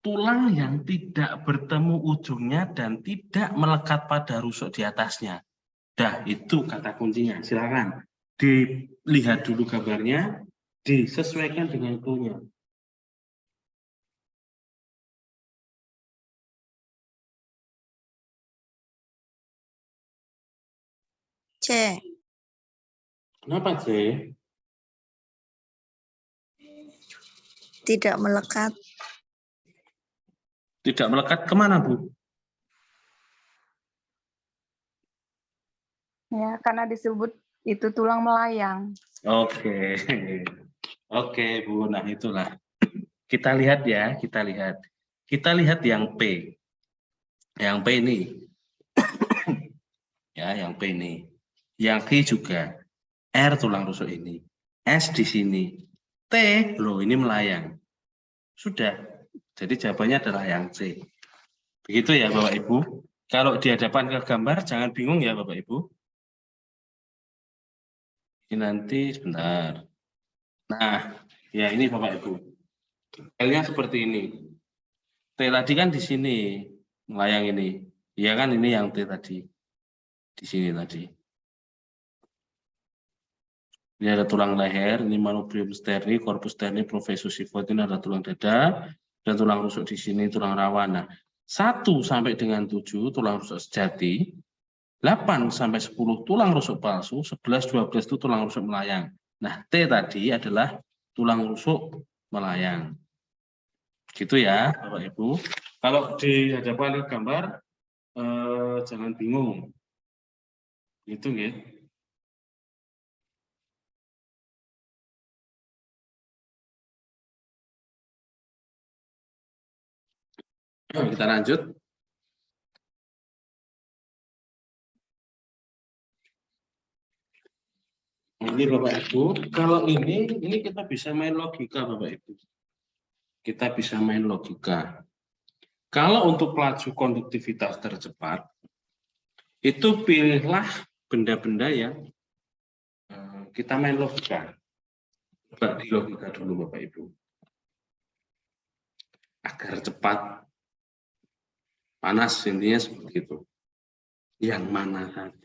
Tulang yang tidak bertemu ujungnya dan tidak melekat pada rusuk di atasnya. Dah, itu kata kuncinya. Silakan dilihat dulu gambarnya, disesuaikan dengan clue-nya. C. Kenapa sih? Tidak melekat. Tidak melekat kemana, Bu? Ya, karena disebut itu tulang melayang. Oke. Oke, Bu. Nah, itulah. Kita lihat ya, kita lihat. Kita lihat yang P. Yang P ini. Ya, yang P ini. Yang Q juga. R tulang rusuk ini. S di sini. T, loh ini melayang. Sudah. Jadi jawabannya adalah yang C. Begitu ya Bapak Ibu. Kalau di hadapan ke gambar jangan bingung ya Bapak Ibu. Ini nanti sebentar. Nah, ya ini Bapak Ibu. L-nya seperti ini. T tadi kan di sini melayang ini. Ya kan ini yang T tadi. Di sini tadi. Ini ada tulang leher, ini manubrium sterni, corpus sterni, professus sifot, ini ada tulang dada, dan tulang rusuk di sini, tulang rawan. Nah, 1 sampai dengan 7 tulang rusuk sejati, 8 sampai 10 tulang rusuk palsu, 11, 12 itu tulang rusuk melayang. Nah, T tadi adalah tulang rusuk melayang. Gitu ya, Bapak Ibu. Kalau di hadapan gambar, jangan bingung. Gitu ya. Kita lanjut. Ini Bapak Ibu, kalau ini kita bisa main logika Bapak Ibu. Kita bisa main logika. Kalau untuk laju konduktivitas tercepat, itu pilihlah benda-benda yang kita main logika. Coba di logika dulu Bapak Ibu. Agar cepat panas intinya seperti itu. Yang mana saja.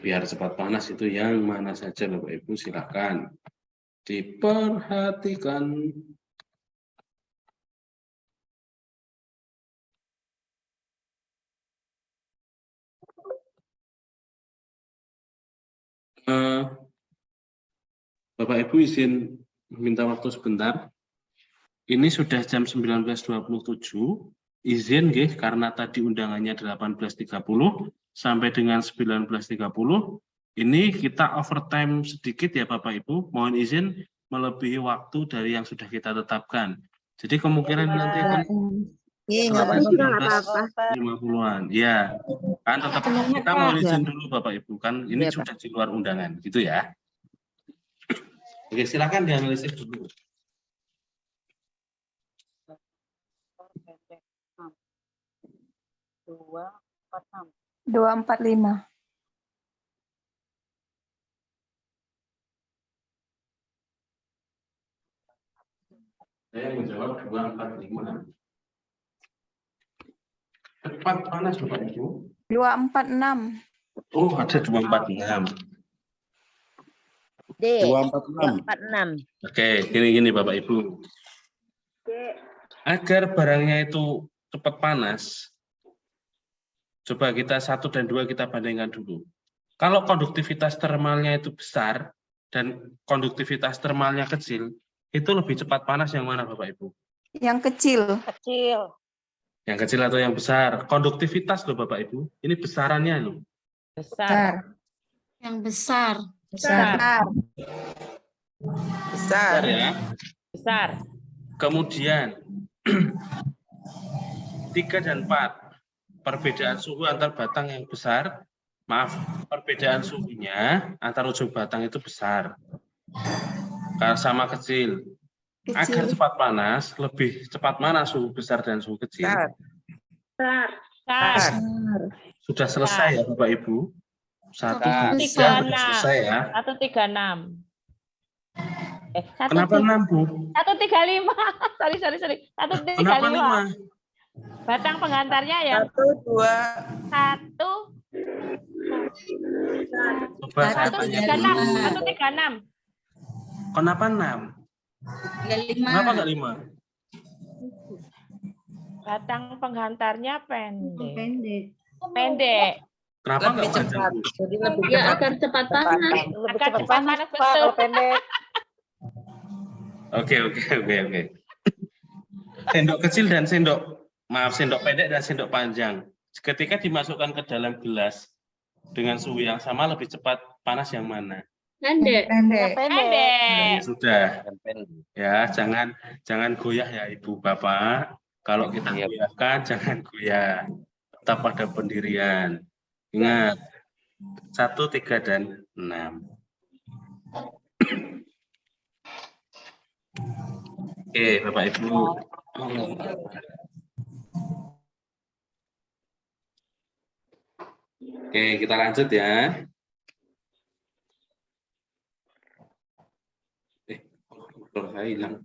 Biar cepat panas itu yang mana saja Bapak Ibu silakan diperhatikan. Bapak Ibu izin minta waktu sebentar. Ini sudah jam 19.27. Izin nggih karena tadi undangannya 18.30 sampai dengan 19.30. Ini kita overtime sedikit ya Bapak Ibu. Mohon izin melebihi waktu dari yang sudah kita tetapkan. Jadi kemungkinan nanti akan Nggak apa-apa. 50-an. Ya. Kan tetap kita mohon izin dulu Bapak Ibu kan ini sudah di luar undangan gitu ya. Oke, silakan dianalisis dulu. Dua empat lima. Saya menjawab 245. Cepat panas Bapak Ibu. 246. Oh, ada 246. D. 246. 246. Oke, gini Bapak Ibu. Agar barangnya itu cepat panas, coba kita 1 dan 2 kita bandingkan dulu. Kalau konduktivitas termalnya itu besar dan konduktivitas termalnya kecil, itu lebih cepat panas yang mana Bapak Ibu? Yang kecil. Yang kecil atau yang besar? Konduktivitas loh Bapak Ibu. Ini besarannya loh. Besar. Yang besar. Besar. Besar ya. Besar. Kemudian 3 dan 4. Perbedaan suhu antar batang yang besar. Maaf, perbedaan suhunya antar ujung batang itu besar. Kalau sama kecil. Agar cepat panas, lebih cepat mana suhu besar dan suhu kecil? Besar. Besar. Sudah selesai ya Bapak Ibu? 1, 3 Besar. sudah selesai ya. 136. 1 Kenapa 6 Bu? 135. Sorry. Kenapa 135. 5? Batang penghantarnya yang 1, 2, 1 Coba saya tanya dulu. 136. Kenapa 6? Kenapa enggak 5? Batang penghantarnya pendek. Pendek. Kenapa enggak panjang Bu? Jadi lebih Ya akan cepat panas. Akan cepat panas betul. Oke. Sendok kecil dan sendok pendek dan sendok panjang. Ketika dimasukkan ke dalam gelas dengan suhu yang sama lebih cepat panas yang mana? Pendek. Ya, sudah. Ya, jangan goyah ya Ibu Bapak. Kalau kita goyahkan jangan goyah. Tetap pada pendirian. Ingat 1, 3 dan 6. Oke, Bapak Ibu. Oke, kita lanjut ya. Saya hilang.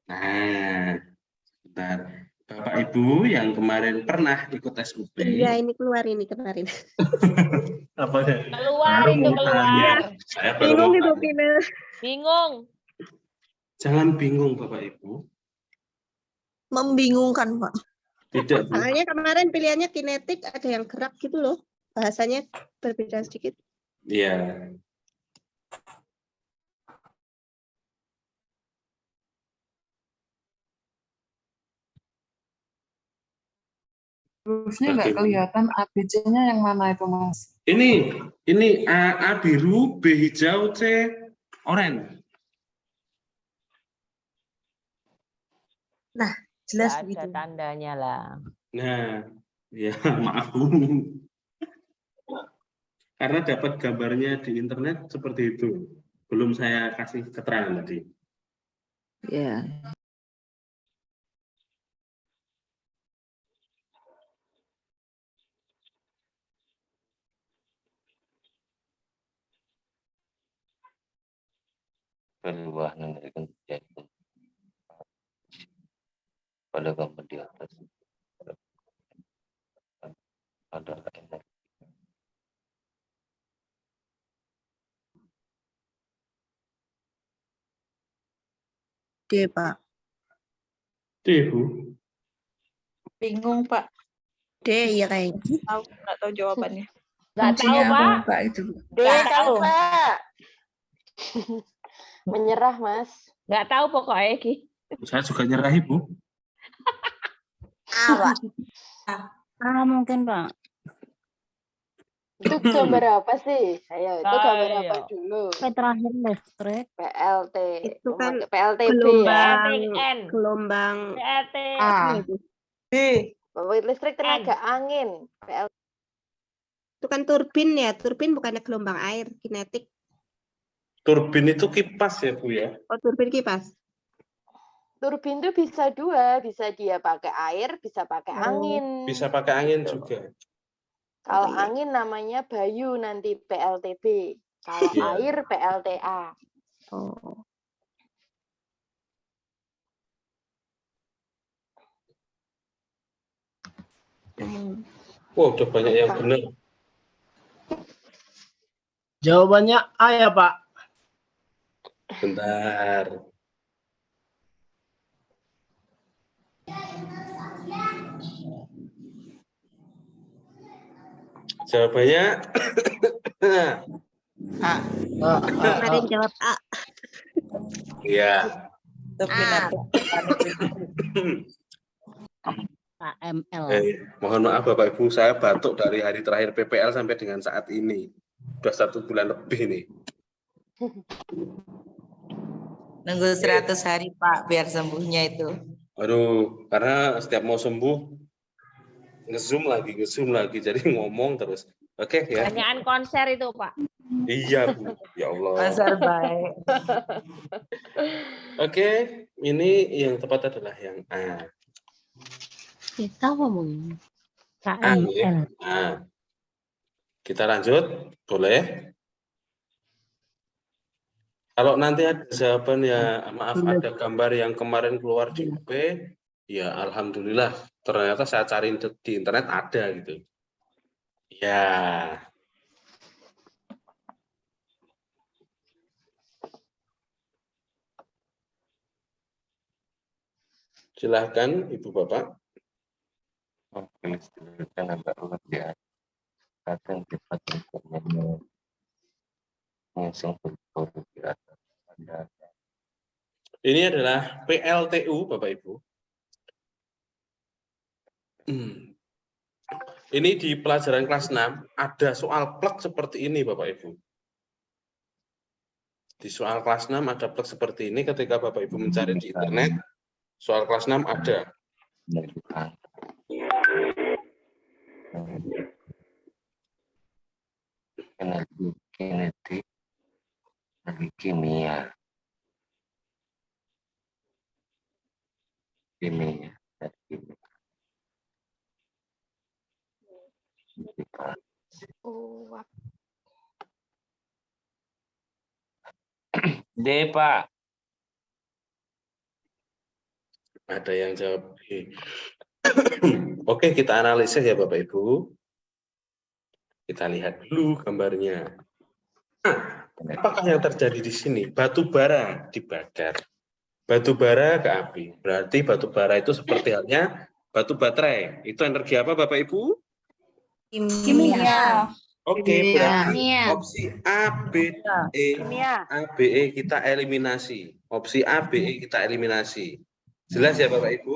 Nah, bentar. Bapak Ibu yang kemarin pernah ikut tes UP. Iya, ini keluar ini kemarin. Apa ya? Keluar itu keluar. Saya baru mau tanya. Pina. Bingung. Jangan bingung Bapak Ibu. Membingungkan, Pak. Tidak, Bu. Soalnya kemarin pilihannya kinetik, ada yang gerak gitu loh. Bahasanya berbeda sedikit. Iya. Terusnya nggak kelihatan ABC-nya yang mana itu, Mas? Ini A biru, B hijau, C oranye. Nah, jelas Nggak ada begitu. tandanya lah. Nah, ya maaf Bu. Karena dapat gambarnya di internet seperti itu. Belum saya kasih keterangan tadi. Ya. Perubahan dari terjadi pada gambar di atas ada energi. D, Pak. D, Bu. Bingung, Pak. D, ya kayaknya. Nggak tahu jawabannya. Nggak tahu, Fungsinya Pak. apa, Pak, itu? D Nggak kan, tahu. Pak. Menyerah, Mas. Nggak tahu pokoknya, Ki. Saya juga nyerah, Ibu. A, Pak. Mungkin, Pak. Itu gambar apa sih? Ayo, itu gambar apa Ayo. dulu? Terakhir listrik. PLT. Itu kan PLTB ya. gelombang PLT. A. B. Pembangkit listrik tenaga angin. PLT. itu kan turbin ya, turbin bukannya gelombang air, kinetik. Turbin itu kipas ya, Bu ya? Oh, turbin kipas. Turbin itu bisa dua, bisa dia pakai air, bisa pakai angin. Bisa pakai angin juga. Kalau iya. angin namanya Bayu nanti PLTB. Kalau Iya. air PLTA. Oh. Wah, udah banyak yang benar. Jawabannya A ya, Pak. Bentar. Jawabannya Kemarin jawab A. iya. KML. Mohon maaf Bapak Ibu, saya batuk dari hari terakhir PPL sampai dengan saat ini. Sudah 1 bulan lebih nih. Nunggu 100 hari, Pak, biar sembuhnya itu. Aduh, karena setiap mau sembuh nge-zoom lagi, jadi ngomong terus. Oke ya. Pertanyaan konser itu, Pak. Iya, Bu. Ya Allah. Pasar baik. Oke, ini yang tepat adalah yang A. Kita ngomongin KML. Nah, kita lanjut, boleh? Kalau nanti ada jawaban ya, maaf ada gambar yang kemarin keluar di UP, ya alhamdulillah. Ternyata saya cari di internet ada gitu. Ya. Silahkan Ibu Bapak. Ilustrasikan agak urut ya. Akan cepat untuk mengusung produk di atas. Ini adalah PLTU Bapak Ibu. Ini di pelajaran kelas 6 ada soal plek seperti ini Bapak Ibu. Di soal kelas 6 ada plek seperti ini ketika Bapak Ibu mencari di internet. Soal kelas 6 ada. Energi kinetik, energi kimia, dan kimia. D, Pak. Ada yang jawab B. Oke, kita analisis ya Bapak Ibu. Kita lihat dulu gambarnya. Apakah yang terjadi di sini? Batu bara dibakar. Batu bara ke api. Berarti batu bara itu seperti halnya batu baterai. Itu energi apa Bapak Ibu? Kimia. Oke, berarti Kimia. opsi A, B, E, A, B, E kita eliminasi. Opsi A, B, E kita eliminasi. Jelas ya Bapak Ibu?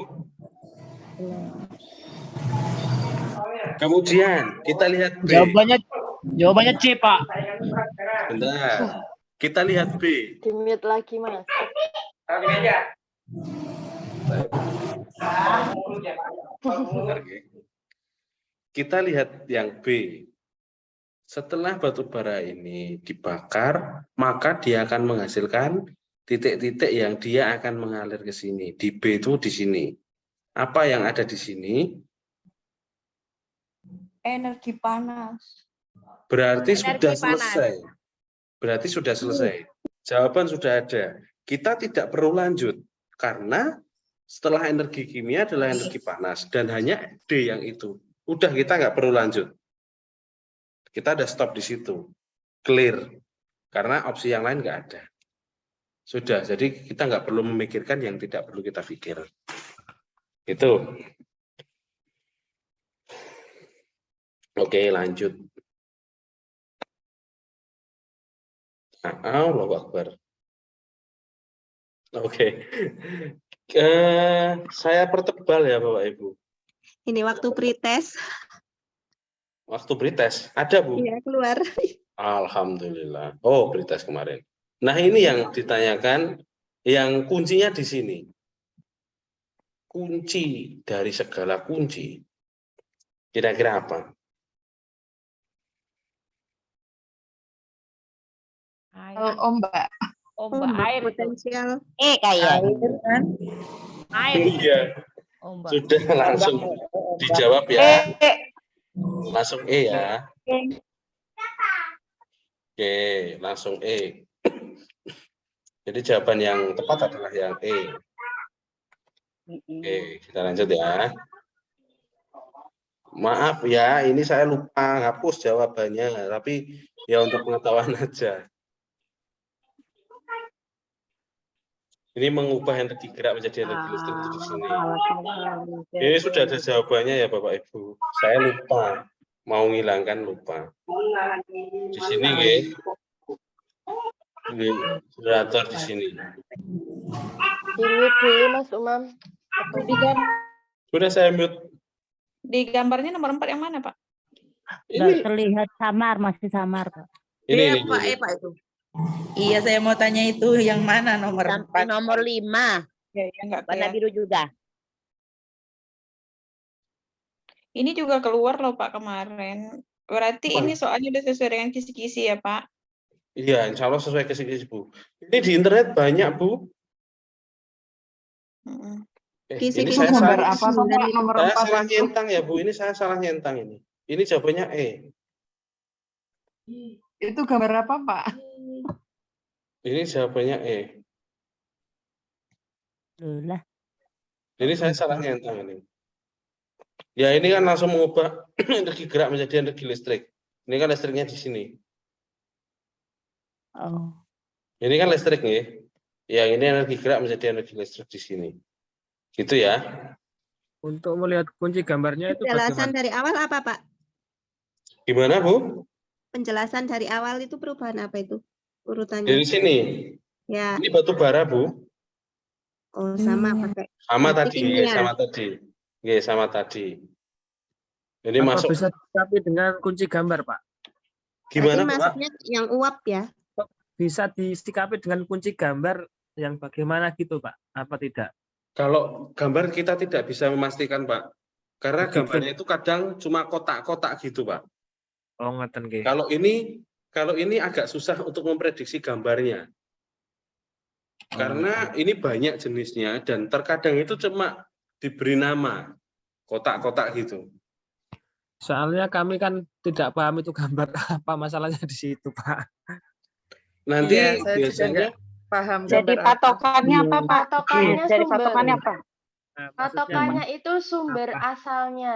Kemudian kita lihat B. Jawabannya C, Pak. Bentar. Kita lihat B. Di-mute lagi, Mas. Kita lihat yang B. Setelah batu bara ini dibakar, maka dia akan menghasilkan titik-titik yang dia akan mengalir ke sini. Di B itu di sini. Apa yang ada di sini? Energi panas. Berarti Energi sudah panas. selesai. Berarti sudah selesai. Jawaban sudah ada. Kita tidak perlu lanjut. Karena setelah energi kimia adalah energi panas. Dan hanya D yang itu. Udah kita nggak perlu lanjut. Kita ada stop di situ. Clear. Karena opsi yang lain nggak ada. Sudah. Jadi kita nggak perlu memikirkan yang tidak perlu kita pikir. Itu. Oke, lanjut. Allahu Akbar. Oke. Saya pertebal ya Bapak Ibu. Ini waktu pretest. Waktu pretest ada Bu? Iya, keluar. Alhamdulillah. Oh, pretest kemarin. Nah, ini yang ditanyakan, yang kuncinya di sini. Kunci dari segala kunci. Kira-kira apa? Ombak. Ombak air itu. Potensial. Kayak. Air. Iya. Ombak. Sudah langsung dijawab ya. Langsung E ya. Oke, langsung E. Jadi jawaban yang tepat adalah yang E. Oke, kita lanjut ya. Maaf ya, ini saya lupa hapus jawabannya, tapi ya untuk pengetahuan aja. Ini mengubah energi gerak menjadi energi listrik di sini. Ini sudah ada jawabannya ya Bapak Ibu. Saya lupa, mau ngilangkan lupa. Di sini nggih. Generator di sini. Di-mute dulu Mas Umam. Sudah saya mute. Di gambarnya nomor 4 yang mana, Pak? Nggak terlihat samar, masih samar, Pak. Ini. Pak, Pak itu. Iya, saya mau tanya itu yang mana nomor 4? Nomor 5. Ya, enggak Warna kelihatan. biru juga. Ini juga keluar loh Pak kemarin. Berarti ini soalnya udah sesuai dengan kisi-kisi ya Pak? Iya, insya Allah sesuai kisi-kisi Bu. Ini di internet banyak Bu. Kisi ini Itu saya gambar salah, apa toh, Pak? Nomor saya 4 salah itu. nyentang ya Bu, ini saya salah nyentang ini. Ini jawabannya E. Itu gambar apa, Pak? Ini jawabannya E. Loh lah. Ini saya salah nyentang ini. Ya ini kan langsung mengubah energi gerak menjadi energi listrik. Ini kan listriknya di sini. Oh. Ini kan listrik nih. Ya ini energi gerak menjadi energi listrik di sini. Gitu ya. Untuk melihat kunci gambarnya itu Penjelasan bagaimana? dari awal apa, Pak? Gimana Bu? Penjelasan dari awal itu perubahan apa itu? Urutannya. Dari sini. Ya, Ini batu bara Bu. oh sama pakai. Sama Berarti tadi, kimia. sama tadi. Oke, sama tadi. Ini Apa masuk. bisa disikapi dengan kunci gambar, Pak? Berarti Gimana Pak? masuknya yang uap ya? Bisa disikapi dengan kunci gambar yang bagaimana gitu, Pak? Apa tidak? Kalau gambar kita tidak bisa memastikan Pak. Karena Begitu. gambarnya itu kadang cuma kotak-kotak gitu Pak. Oh, ngeten nggih. Kalau ini agak susah untuk memprediksi gambarnya. Karena ini banyak jenisnya dan terkadang itu cuma diberi nama kotak-kotak gitu. Soalnya kami kan tidak paham itu gambar apa masalahnya di situ, Pak. Nanti Iya, saya juga biasanya nggak paham Jadi gambar apa. patokannya apa, Pak? Patokannya Dari sumber. patokannya apa? Nah, maksudnya Patokannya itu sumber Apa? asalnya.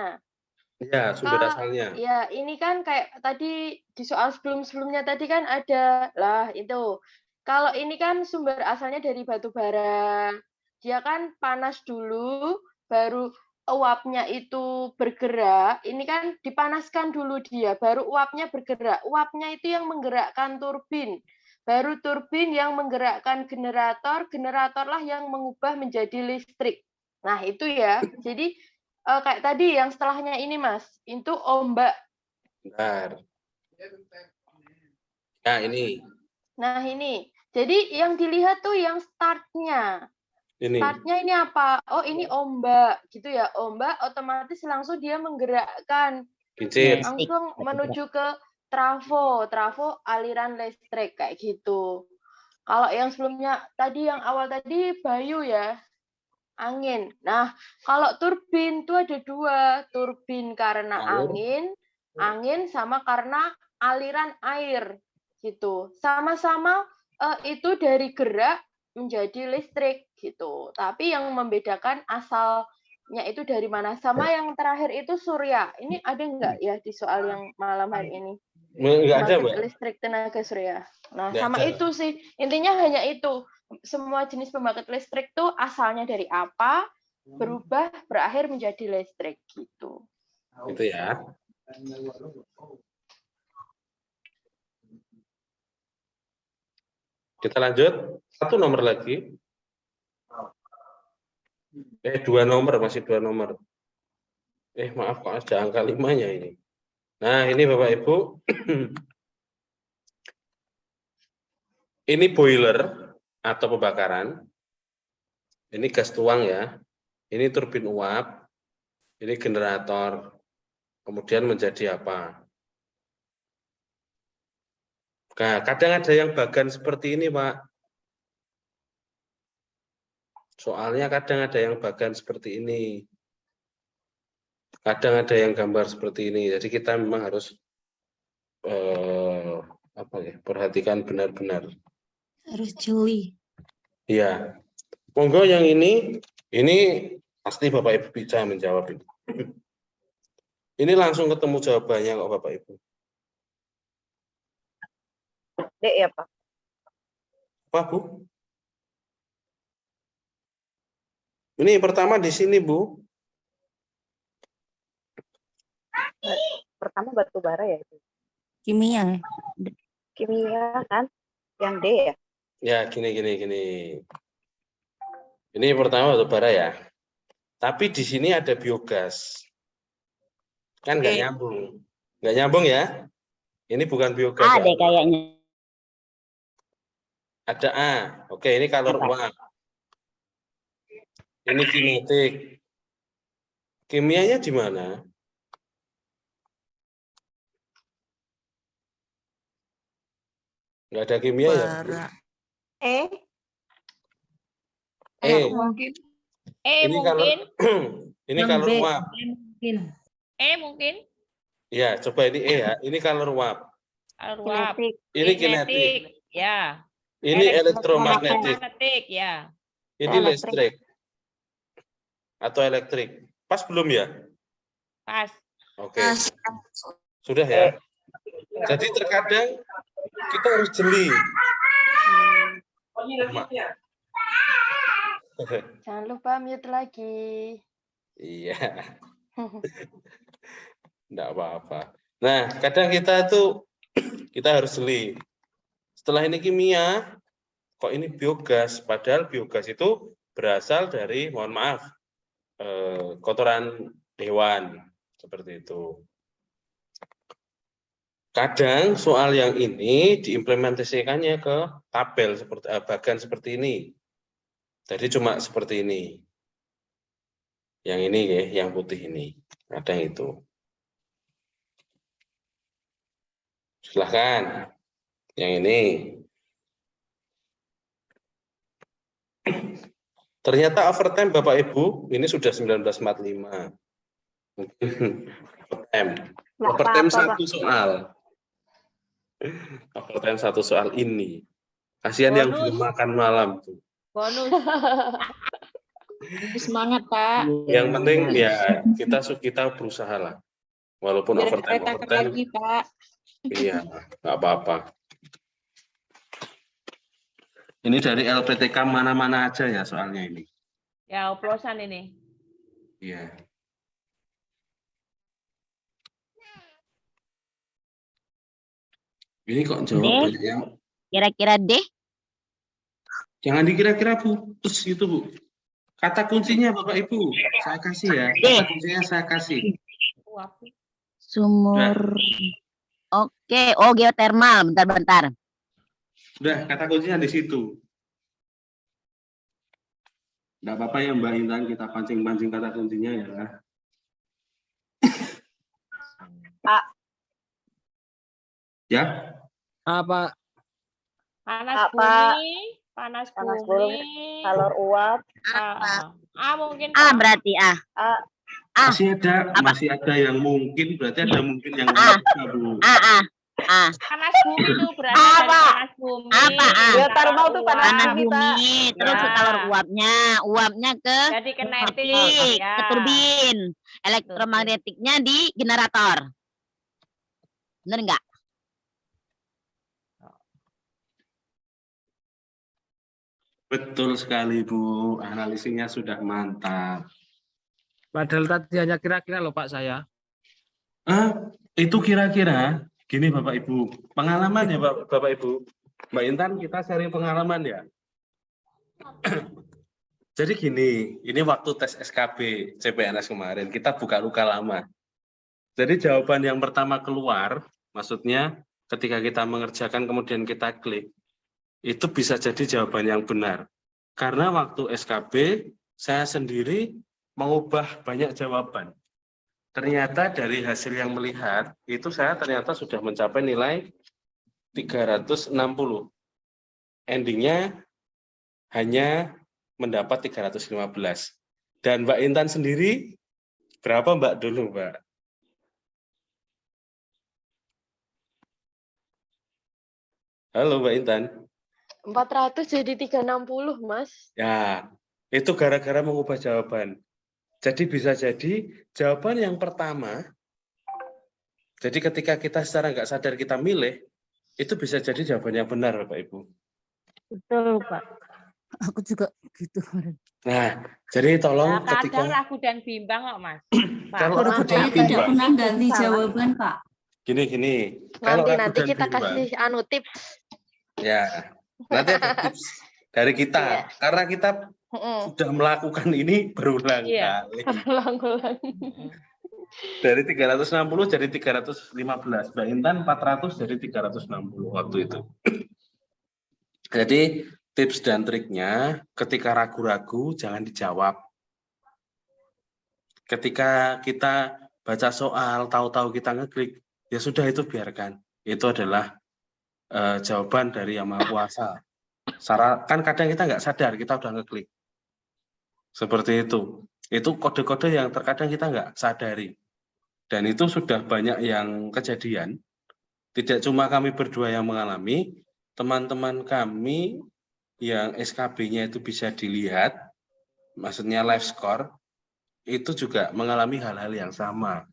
ya sumber Kalau asalnya. ya ini kan kayak tadi di soal sebelum-sebelumnya tadi kan ada lah itu. Kalau ini kan sumber asalnya dari batu bara. Dia kan panas dulu, baru uapnya itu bergerak. Ini kan dipanaskan dulu dia, baru uapnya bergerak. Uapnya itu yang menggerakkan turbin. Baru turbin yang menggerakkan generator, generatorlah yang mengubah menjadi listrik. Nah, itu ya. Jadi kayak tadi yang setelahnya ini Mas, itu ombak. Bentar. Nah ini. Nah ini, jadi yang dilihat tuh yang startnya. Ini. Startnya ini apa? Oh ini ombak, gitu ya. Ombak otomatis langsung dia menggerakkan, Kincir. langsung menuju ke trafo aliran listrik kayak gitu. Kalau yang sebelumnya tadi yang awal tadi Bayu ya, angin. Nah, kalau turbin itu ada dua, turbin karena angin sama karena aliran air gitu. Sama-sama itu dari gerak menjadi listrik gitu. Tapi yang membedakan asalnya itu dari mana. Sama yang terakhir itu surya. Ini ada nggak ya di soal yang malam hari ini? Enggak ada, Pembangkit Mbak. listrik tenaga surya. Nah, Nggak sama ada. itu sih. Intinya hanya itu. Semua jenis pembangkit listrik tuh asalnya dari apa, berubah berakhir menjadi listrik gitu. Itu ya. Kita lanjut. Satu nomor lagi. Dua nomor, masih dua nomor. Maaf kok ada angka 5-nya ini. Nah, ini Bapak Ibu. Ini boiler atau pembakaran. Ini gas tuang ya. Ini turbin uap. Ini generator. Kemudian menjadi apa? Nah, kadang ada yang bagan seperti ini, Pak. Soalnya kadang ada yang bagan seperti ini. Kadang ada yang gambar seperti ini. Jadi kita memang harus perhatikan benar-benar. Harus jeli. Iya. Monggo yang ini pasti Bapak Ibu bisa menjawab ini. Ini langsung ketemu jawabannya kok Bapak Ibu. D ya, Pak. Apa, Bu? Ini pertama di sini, Bu. Pertama batu bara ya itu. Kimia. Kimia kan? Yang D ya? Ya, gini. Ini pertama batu bara ya. Tapi di sini ada biogas. Kan nggak nyambung. Nggak nyambung ya? Ini bukan biogas. Ada kayaknya. Ada A. Oke, ini kalor uap. Ini kinetik. Kimianya di mana? Nggak ada kimia ya? E. Mungkin Ini kalau mungkin. ini Yang kalau B. uap. Mungkin. Mungkin. Ya, coba ini ya. Ini kalau uap. Uap. Ini kinetik. Ya. Ini elektromagnetik. Ya. Ini listrik. Atau elektrik. Pas belum ya? Pas. Oke. Sudah ya. Jadi terkadang kita harus jeli. Jangan lupa mute lagi. Iya. Enggak apa-apa. Nah, kadang kita harus jeli. Setelah ini kimia, kok ini biogas? Padahal biogas itu berasal dari, mohon maaf, kotoran hewan. Seperti itu. Kadang soal yang ini diimplementasikannya ke tabel seperti bagan seperti ini. Jadi cuma seperti ini. Yang ini ya, yang putih ini. Kadang itu. Silahkan. Yang ini. Ternyata overtime Bapak Ibu, ini sudah 1945. Overtime satu soal. Overtime satu soal ini. Kasihan yang belum makan malam tuh. Bonus. Semangat, Pak. Yang penting ya kita berusaha lah. Walaupun Biar overtime lagi, Pak. Iya, nggak apa-apa. Ini dari LPTK mana-mana aja ya soalnya ini. Ya, oplosan ini. Iya. Ini kok jawab banyak yang Kira-kira D. jangan dikira-kira Bu. Terus itu Bu. Kata kuncinya Bapak Ibu, saya kasih ya. Kata kuncinya saya kasih. Sumur. Oke, oh geotermal. Bentar-bentar. Udah, kata kuncinya di situ. Enggak apa-apa ya Mbak Intan, kita pancing-pancing kata kuncinya ya. Pak. Ya. Apa? Panas bumi, panas bumi. Kalor uap. Mungkin A berarti A. Masih ada yang mungkin, berarti ada mungkin yang Bu. Panas bumi itu berarti dari panas bumi. Geotermal itu Panas bumi. Terus kalor uapnya ke jadi kinetik, ke turbin. Elektromagnetiknya di generator. Bener nggak? Betul sekali Bu, analisisnya sudah mantap. Padahal tadi hanya kira-kira loh Pak saya. Itu kira-kira, gini Bapak Ibu, pengalaman ya Bapak Ibu. Mbak Intan, kita sharing pengalaman ya. Jadi gini, ini waktu tes SKB CPNS kemarin, kita buka luka lama. Jadi jawaban yang pertama keluar, maksudnya ketika kita mengerjakan kemudian kita klik, itu bisa jadi jawaban yang benar. Karena waktu SKB, saya sendiri mengubah banyak jawaban. Ternyata dari hasil yang melihat, itu saya ternyata sudah mencapai nilai 360. Endingnya hanya mendapat 315. Dan Mbak Intan sendiri, berapa Mbak dulu Mbak? Halo Mbak Intan. 400 jadi 360, Mas. Ya, itu gara-gara mengubah jawaban. Jadi bisa jadi jawaban yang pertama, jadi ketika kita secara nggak sadar kita milih, itu bisa jadi jawaban yang benar Bapak Ibu. Betul Pak. Aku juga gitu. Nah, jadi tolong ketika kadang ragu dan bimbang kok Mas. kalau ragu dan Saya tidak bimbang, pernah ganti jawaban, Pak. gini. Kalau ragu Nanti dan kita bimbang, kasih tips. ya, nanti ada tips dari kita, karena kita sudah melakukan ini berulang kali. Ulang-ulang. Dari 360 jadi 315. Mbak Intan 400 jadi 360 waktu itu. Jadi tips dan triknya ketika ragu-ragu jangan dijawab. Ketika kita baca soal, tahu-tahu kita ngeklik, ya sudah itu biarkan. Itu adalah jawaban dari Yang Maha Kuasa. Kan kadang kita nggak sadar, kita udah ngeklik. Seperti itu. Itu kode-kode yang terkadang kita nggak sadari. Dan itu sudah banyak yang kejadian. Tidak cuma kami berdua yang mengalami, teman-teman kami yang SKB-nya itu bisa dilihat, maksudnya live score, itu juga mengalami hal-hal yang sama.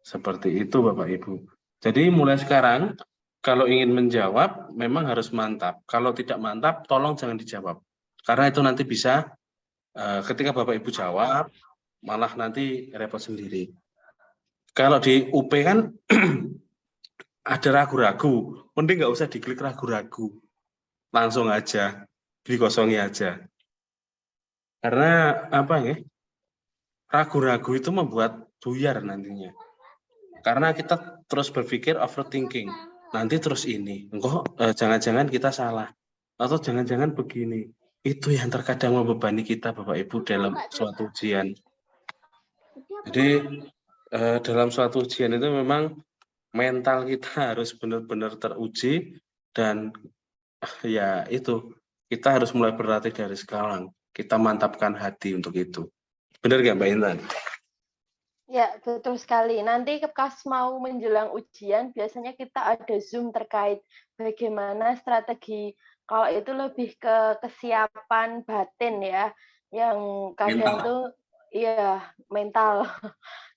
Seperti itu Bapak Ibu. Jadi mulai sekarang, kalau ingin menjawab, memang harus mantap. Kalau tidak mantap, tolong jangan dijawab. Karena itu nanti bisa, ketika Bapak Ibu jawab, malah nanti repot sendiri. Kalau di UP kan, ada ragu-ragu, mending nggak usah diklik ragu-ragu. Langsung aja, dikosongi aja. Karena apa ya? Ragu-ragu itu membuat buyar nantinya. Karena kita terus berpikir overthinking. Nanti terus ini, jangan-jangan kita salah. Atau jangan-jangan begini. Itu yang terkadang membebani kita Bapak Ibu dalam suatu ujian. Jadi dalam suatu ujian itu memang mental kita harus benar-benar teruji dan ya itu kita harus mulai berlatih dari sekarang. Kita mantapkan hati untuk itu. Benar nggak Mbak Intan? Ya, betul sekali. Nanti pas mau menjelang ujian, biasanya kita ada Zoom terkait bagaimana strategi, kalau itu lebih ke kesiapan batin ya, yang kadang tuh ya mental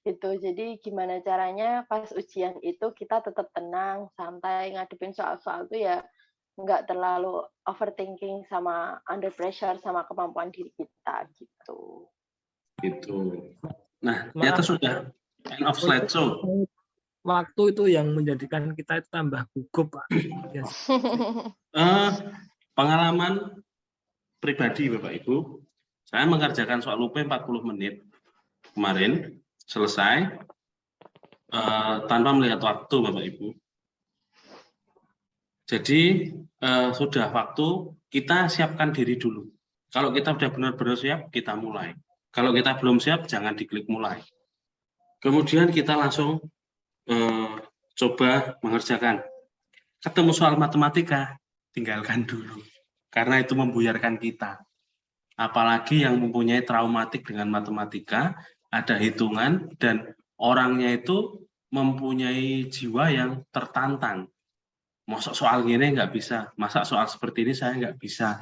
gitu. Jadi gimana caranya pas ujian itu kita tetap tenang, santai, ngadepin soal-soal itu ya nggak terlalu overthinking sama under pressure sama kemampuan diri kita gitu. Gitu. Nah, ternyata sudah end of slideshow. Waktu itu yang menjadikan kita itu tambah gugup, Pak. Yes. Pengalaman pribadi Bapak Ibu, saya mengerjakan soal UP 40 menit kemarin, selesai, tanpa melihat waktu Bapak Ibu. Jadi, sudah waktu, kita siapkan diri dulu. Kalau kita sudah benar-benar siap, kita mulai. Kalau kita belum siap, jangan diklik mulai. Kemudian kita langsung coba mengerjakan. Ketemu soal matematika, tinggalkan dulu. Karena itu membuyarkan kita. Apalagi yang mempunyai traumatik dengan matematika, ada hitungan, dan orangnya itu mempunyai jiwa yang tertantang. Masa soal gini nggak bisa, masa soal seperti ini saya nggak bisa.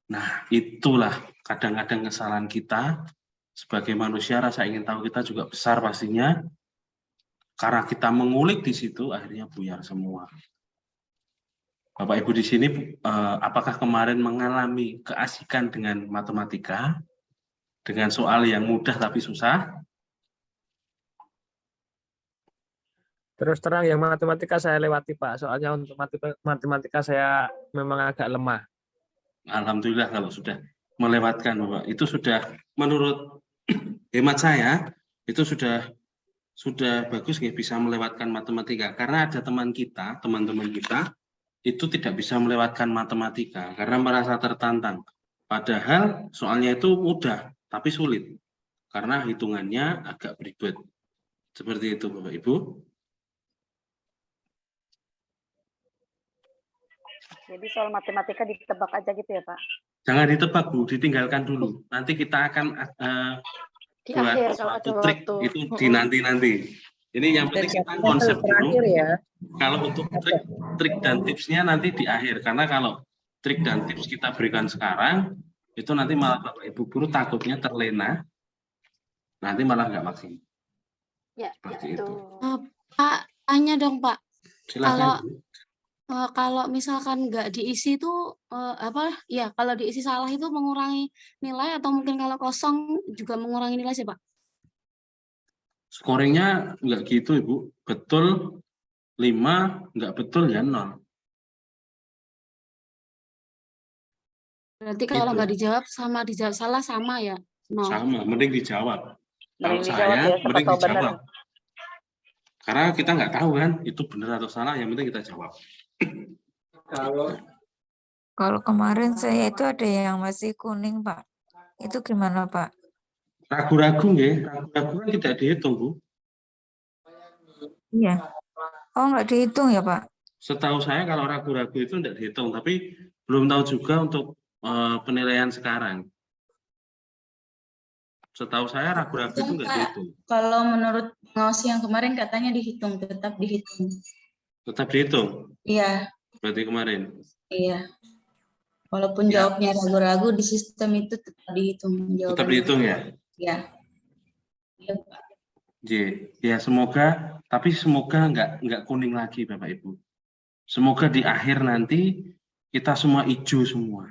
Nah, itulah kadang-kadang kesalahan kita. Sebagai manusia, rasa ingin tahu kita juga besar pastinya. Karena kita mengulik di situ, akhirnya buyar semua. Bapak Ibu di sini, apakah kemarin mengalami keasikan dengan matematika? Dengan soal yang mudah tapi susah? Terus terang yang matematika saya lewati, Pak. Soalnya untuk matematika saya memang agak lemah. Alhamdulillah kalau sudah melewatkan, Bapak. Itu sudah menurut hemat saya, itu sudah bagus nggak bisa melewatkan matematika. Karena ada teman-teman kita, itu tidak bisa melewatkan matematika karena merasa tertantang. Padahal soalnya itu mudah, tapi sulit. Karena hitungannya agak beribet. Seperti itu, Bapak Ibu. Jadi soal matematika ditebak aja gitu ya, Pak? Jangan ditebak, Bu. Ditinggalkan dulu. Nanti kita akan buat suatu trik itu di nanti. Ini yang penting kita konsep dulu. Ya. Kalau untuk trik dan tipsnya nanti di akhir. Karena kalau trik dan tips kita berikan sekarang, itu nanti malah Bapak Ibu guru takutnya terlena. Nanti malah nggak maksimal. Ya, seperti itu. Pak, tanya dong Pak. Silakan. Kalau misalkan nggak diisi itu kalau diisi salah itu mengurangi nilai atau mungkin kalau kosong juga mengurangi nilai sih Pak? Scoringnya nggak gitu Ibu. Betul 5, nggak betul ya 0. Berarti kalau nggak dijawab sama dijawab salah sama ya? 0. Sama, mending dijawab. Kalau Mending saya, dijawab ya, mending tahu dijawab. benar. Karena kita nggak tahu kan, itu benar atau salah, yang penting kita jawab. Kalau kemarin saya itu ada yang masih kuning, Pak. Itu gimana, Pak? Ragu-ragu nggih, ragu-ragu kan tidak dihitung, Bu. Iya. Oh, nggak dihitung ya, Pak? Setahu saya kalau ragu-ragu itu tidak dihitung, tapi belum tahu juga untuk penilaian sekarang. Setahu saya ragu-ragu itu Hitung, nggak Pak. dihitung. Kalau menurut pengawas yang kemarin katanya dihitung, tetap dihitung. Tetap dihitung Iya, berarti kemarin. iya. Walaupun Ya. jawabnya ragu-ragu di sistem itu tetap dihitung Tetap jawabannya. dihitung ya. Iya. Iya, Pak. Ya semoga, tapi semoga nggak kuning lagi Bapak Ibu. Semoga di akhir nanti kita semua hijau semua.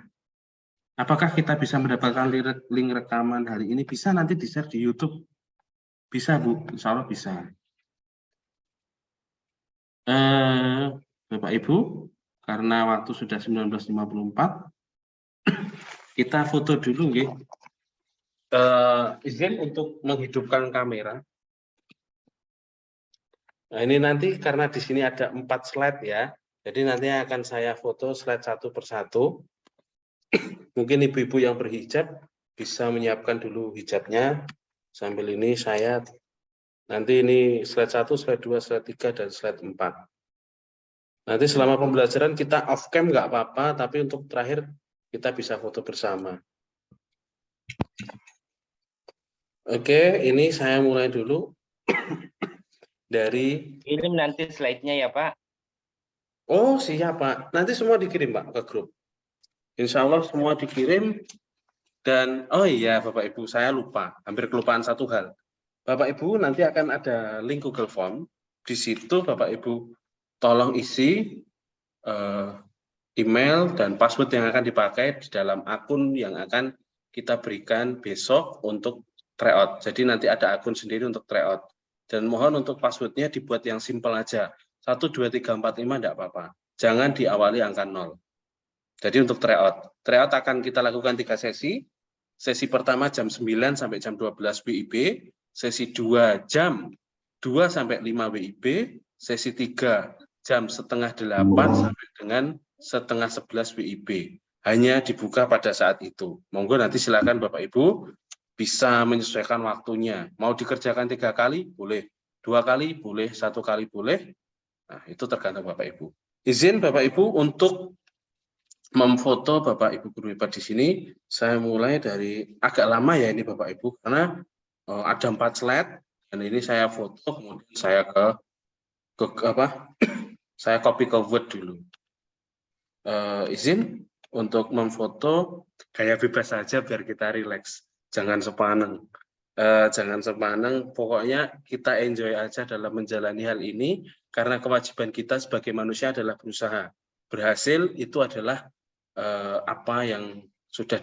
Apakah kita bisa mendapatkan link rekaman hari ini? Bisa nanti di-share di YouTube. Bisa Bu, insya Allah bisa. Bapak Ibu, karena waktu sudah 19.54, kita foto dulu nggih. Izin untuk menghidupkan kamera. Nah ini nanti karena di sini ada 4 slide ya, jadi nanti akan saya foto slide satu persatu. Mungkin ibu-ibu yang berhijab bisa menyiapkan dulu hijabnya. Sambil ini saya, nanti ini slide 1, slide 2, slide 3, dan slide 4. Nanti selama pembelajaran kita off cam nggak apa-apa, tapi untuk terakhir kita bisa foto bersama. Oke, ini saya mulai dulu. Dari kirim nanti slide-nya ya Pak. Oh siap Pak, nanti semua dikirim Pak ke grup. Insya Allah semua dikirim. Dan oh iya Bapak Ibu, saya lupa, hampir kelupaan satu hal. Bapak Ibu nanti akan ada link Google Form. Di situ Bapak Ibu tolong isi email dan password yang akan dipakai di dalam akun yang akan kita berikan besok untuk tryout. Jadi nanti ada akun sendiri untuk tryout. Dan mohon untuk passwordnya dibuat yang simple aja. 1, 2, 3, 4, 5 enggak apa-apa. Jangan diawali angka 0. Jadi untuk tryout. Tryout akan kita lakukan 3 sesi. Sesi pertama jam 9 sampai jam 12 WIB. Sesi 2 jam 2 sampai 5 WIB. Sesi 3 jam setengah 8 sampai dengan setengah 11 WIB. Hanya dibuka pada saat itu. Monggo nanti silakan Bapak Ibu bisa menyesuaikan waktunya. Mau dikerjakan 3 kali? Boleh. 2 kali? Boleh. 1 kali? Boleh. Nah, itu tergantung Bapak Ibu. Izin Bapak Ibu untuk memfoto Bapak Ibu guru hebat di sini. Saya mulai dari agak lama ya ini Bapak Ibu, karena ada 4 slide, dan ini saya foto, kemudian saya saya copy ke Word dulu. Izin untuk memfoto gaya bebas saja biar kita rileks. Jangan sepaneng. Jangan sepaneng, pokoknya kita enjoy aja dalam menjalani hal ini, karena kewajiban kita sebagai manusia adalah berusaha. Berhasil itu adalah apa yang sudah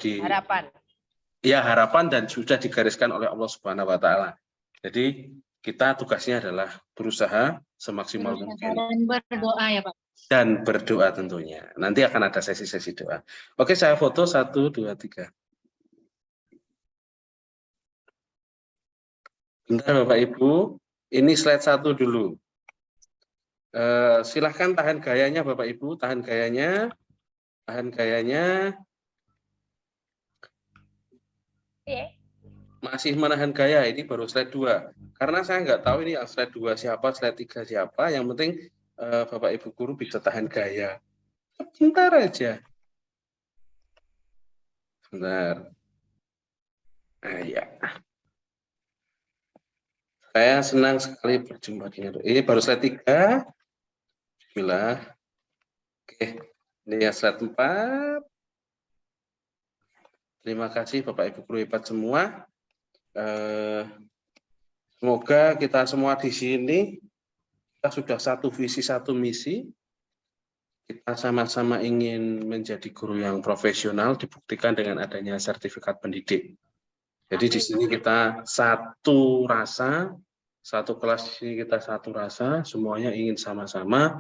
harapan dan sudah digariskan oleh Allah Subhanahu wa taala. Jadi kita tugasnya adalah berusaha semaksimal mungkin. Dan berdoa ya Pak. Dan berdoa tentunya. Nanti akan ada sesi-sesi doa. Oke, saya foto 1, 2, 3. Bentar Bapak Ibu, ini slide 1 dulu. Silahkan tahan gayanya Bapak Ibu, tahan gayanya. Masih menahan gaya, ini baru slide 2. Karena saya nggak tahu ini slide 2 siapa, slide 3 siapa, yang penting Bapak Ibu guru bisa tahan gaya. Sebentar aja. Sebentar. Ya. Saya senang sekali berjumpa dengan ini baru slide 3. Bismillah. Oke, ini ya slide 4. Terima kasih Bapak Ibu guru hebat semua. Semoga kita semua di sini kita sudah satu visi satu misi. Kita sama-sama ingin menjadi guru yang profesional, dibuktikan dengan adanya sertifikat pendidik. Jadi di sini kita satu rasa, satu kelas di sini kita satu rasa, semuanya ingin sama-sama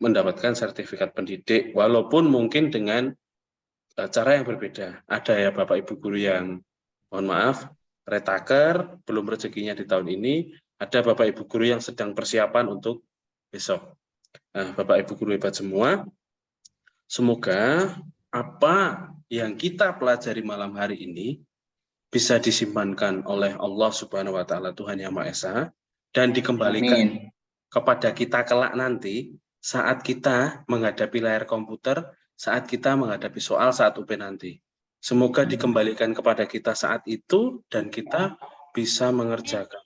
mendapatkan sertifikat pendidik, walaupun mungkin dengan cara yang berbeda. Ada ya Bapak Ibu guru yang, mohon maaf, retaker, belum rezekinya di tahun ini, ada Bapak Ibu guru yang sedang persiapan untuk besok. Nah, Bapak Ibu guru hebat semua, semoga apa yang kita pelajari malam hari ini bisa disimpankan oleh Allah Subhanahu wa taala, Tuhan Yang Maha Esa, dan dikembalikan kepada kita kelak nanti saat kita menghadapi layar komputer, saat kita menghadapi soal saat UP nanti. Semoga dikembalikan kepada kita saat itu dan kita bisa mengerjakan.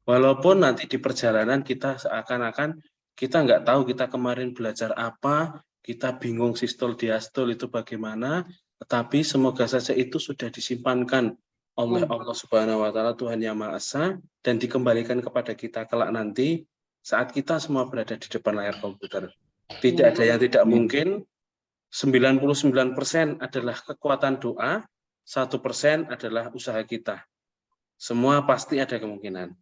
Walaupun nanti di perjalanan kita seakan-akan kita nggak tahu kita kemarin belajar apa, kita bingung sistol diastol itu bagaimana, tetapi semoga saja itu sudah disimpankan oleh Allah Subhanahu wa taala, Tuhan Yang Maha Esa, dan dikembalikan kepada kita kelak nanti saat kita semua berada di depan layar komputer. Tidak ada yang tidak mungkin. 99% adalah kekuatan doa, 1% adalah usaha kita. Semua pasti ada kemungkinan.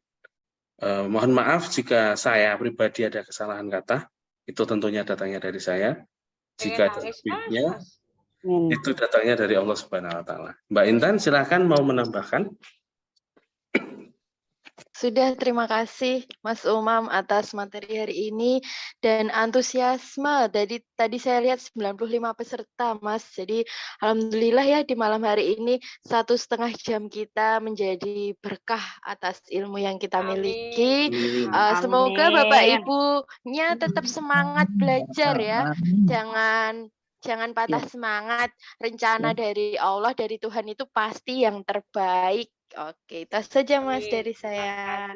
Mohon maaf jika saya pribadi ada kesalahan kata, itu tentunya datangnya dari saya. Jika ada lebihnya, itu datangnya dari Allah Subhanahu wa taala. Mbak Intan, silakan mau menambahkan. Sudah, terima kasih Mas Umam atas materi hari ini dan antusiasme. Tadi saya lihat 95 peserta, Mas. Jadi alhamdulillah ya di malam hari ini 1,5 jam kita menjadi berkah atas ilmu yang kita miliki. Semoga Bapak Ibunya tetap semangat belajar ya. Jangan patah semangat. Rencana dari Allah, dari Tuhan itu pasti yang terbaik. Oke, itu saja Mas dari saya.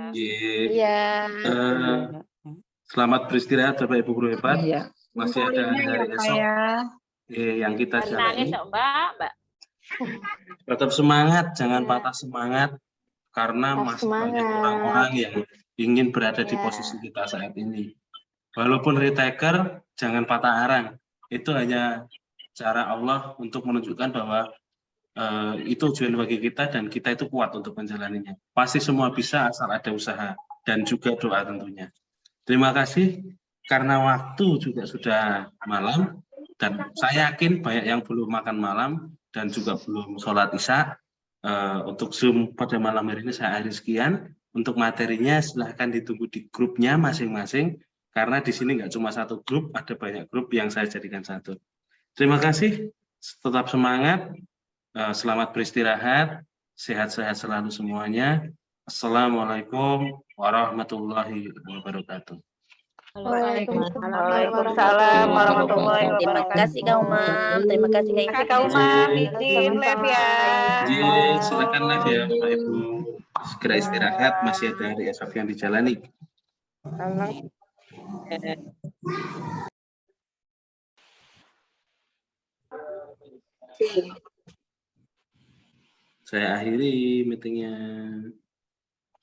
Iya. Selamat beristirahat Bapak Ibu guru hebat. Masih ada hari esok yang kita jalani. Tetap semangat, jangan patah semangat karena masih banyak orang-orang yang ingin berada di posisi kita saat ini. Walaupun retaker, jangan patah arang. Itu hanya cara Allah untuk menunjukkan bahwa itu tujuan bagi kita dan kita itu kuat untuk menjalaninya. Pasti semua bisa asal ada usaha dan juga doa tentunya. Terima kasih karena waktu juga sudah malam dan saya yakin banyak yang belum makan malam dan juga belum sholat isya. Untuk Zoom pada malam hari ini saya akhiri sekian. Untuk materinya silahkan ditunggu di grupnya masing-masing karena di sini nggak cuma satu grup, ada banyak grup yang saya jadikan satu. Terima kasih, tetap semangat. Selamat beristirahat, sehat-sehat selalu semuanya. Assalamualaikum warahmatullahi wabarakatuh. Waalaikumsalam warahmatullahi wabarakatuh. Terima kasih Kak Umam. Terima kasih Kak Umam. Izin live ya. Silakan live ya Bapak Ibu. Segera istirahat, masih ada hari esok yang dijalani. Saya akhiri meetingnya.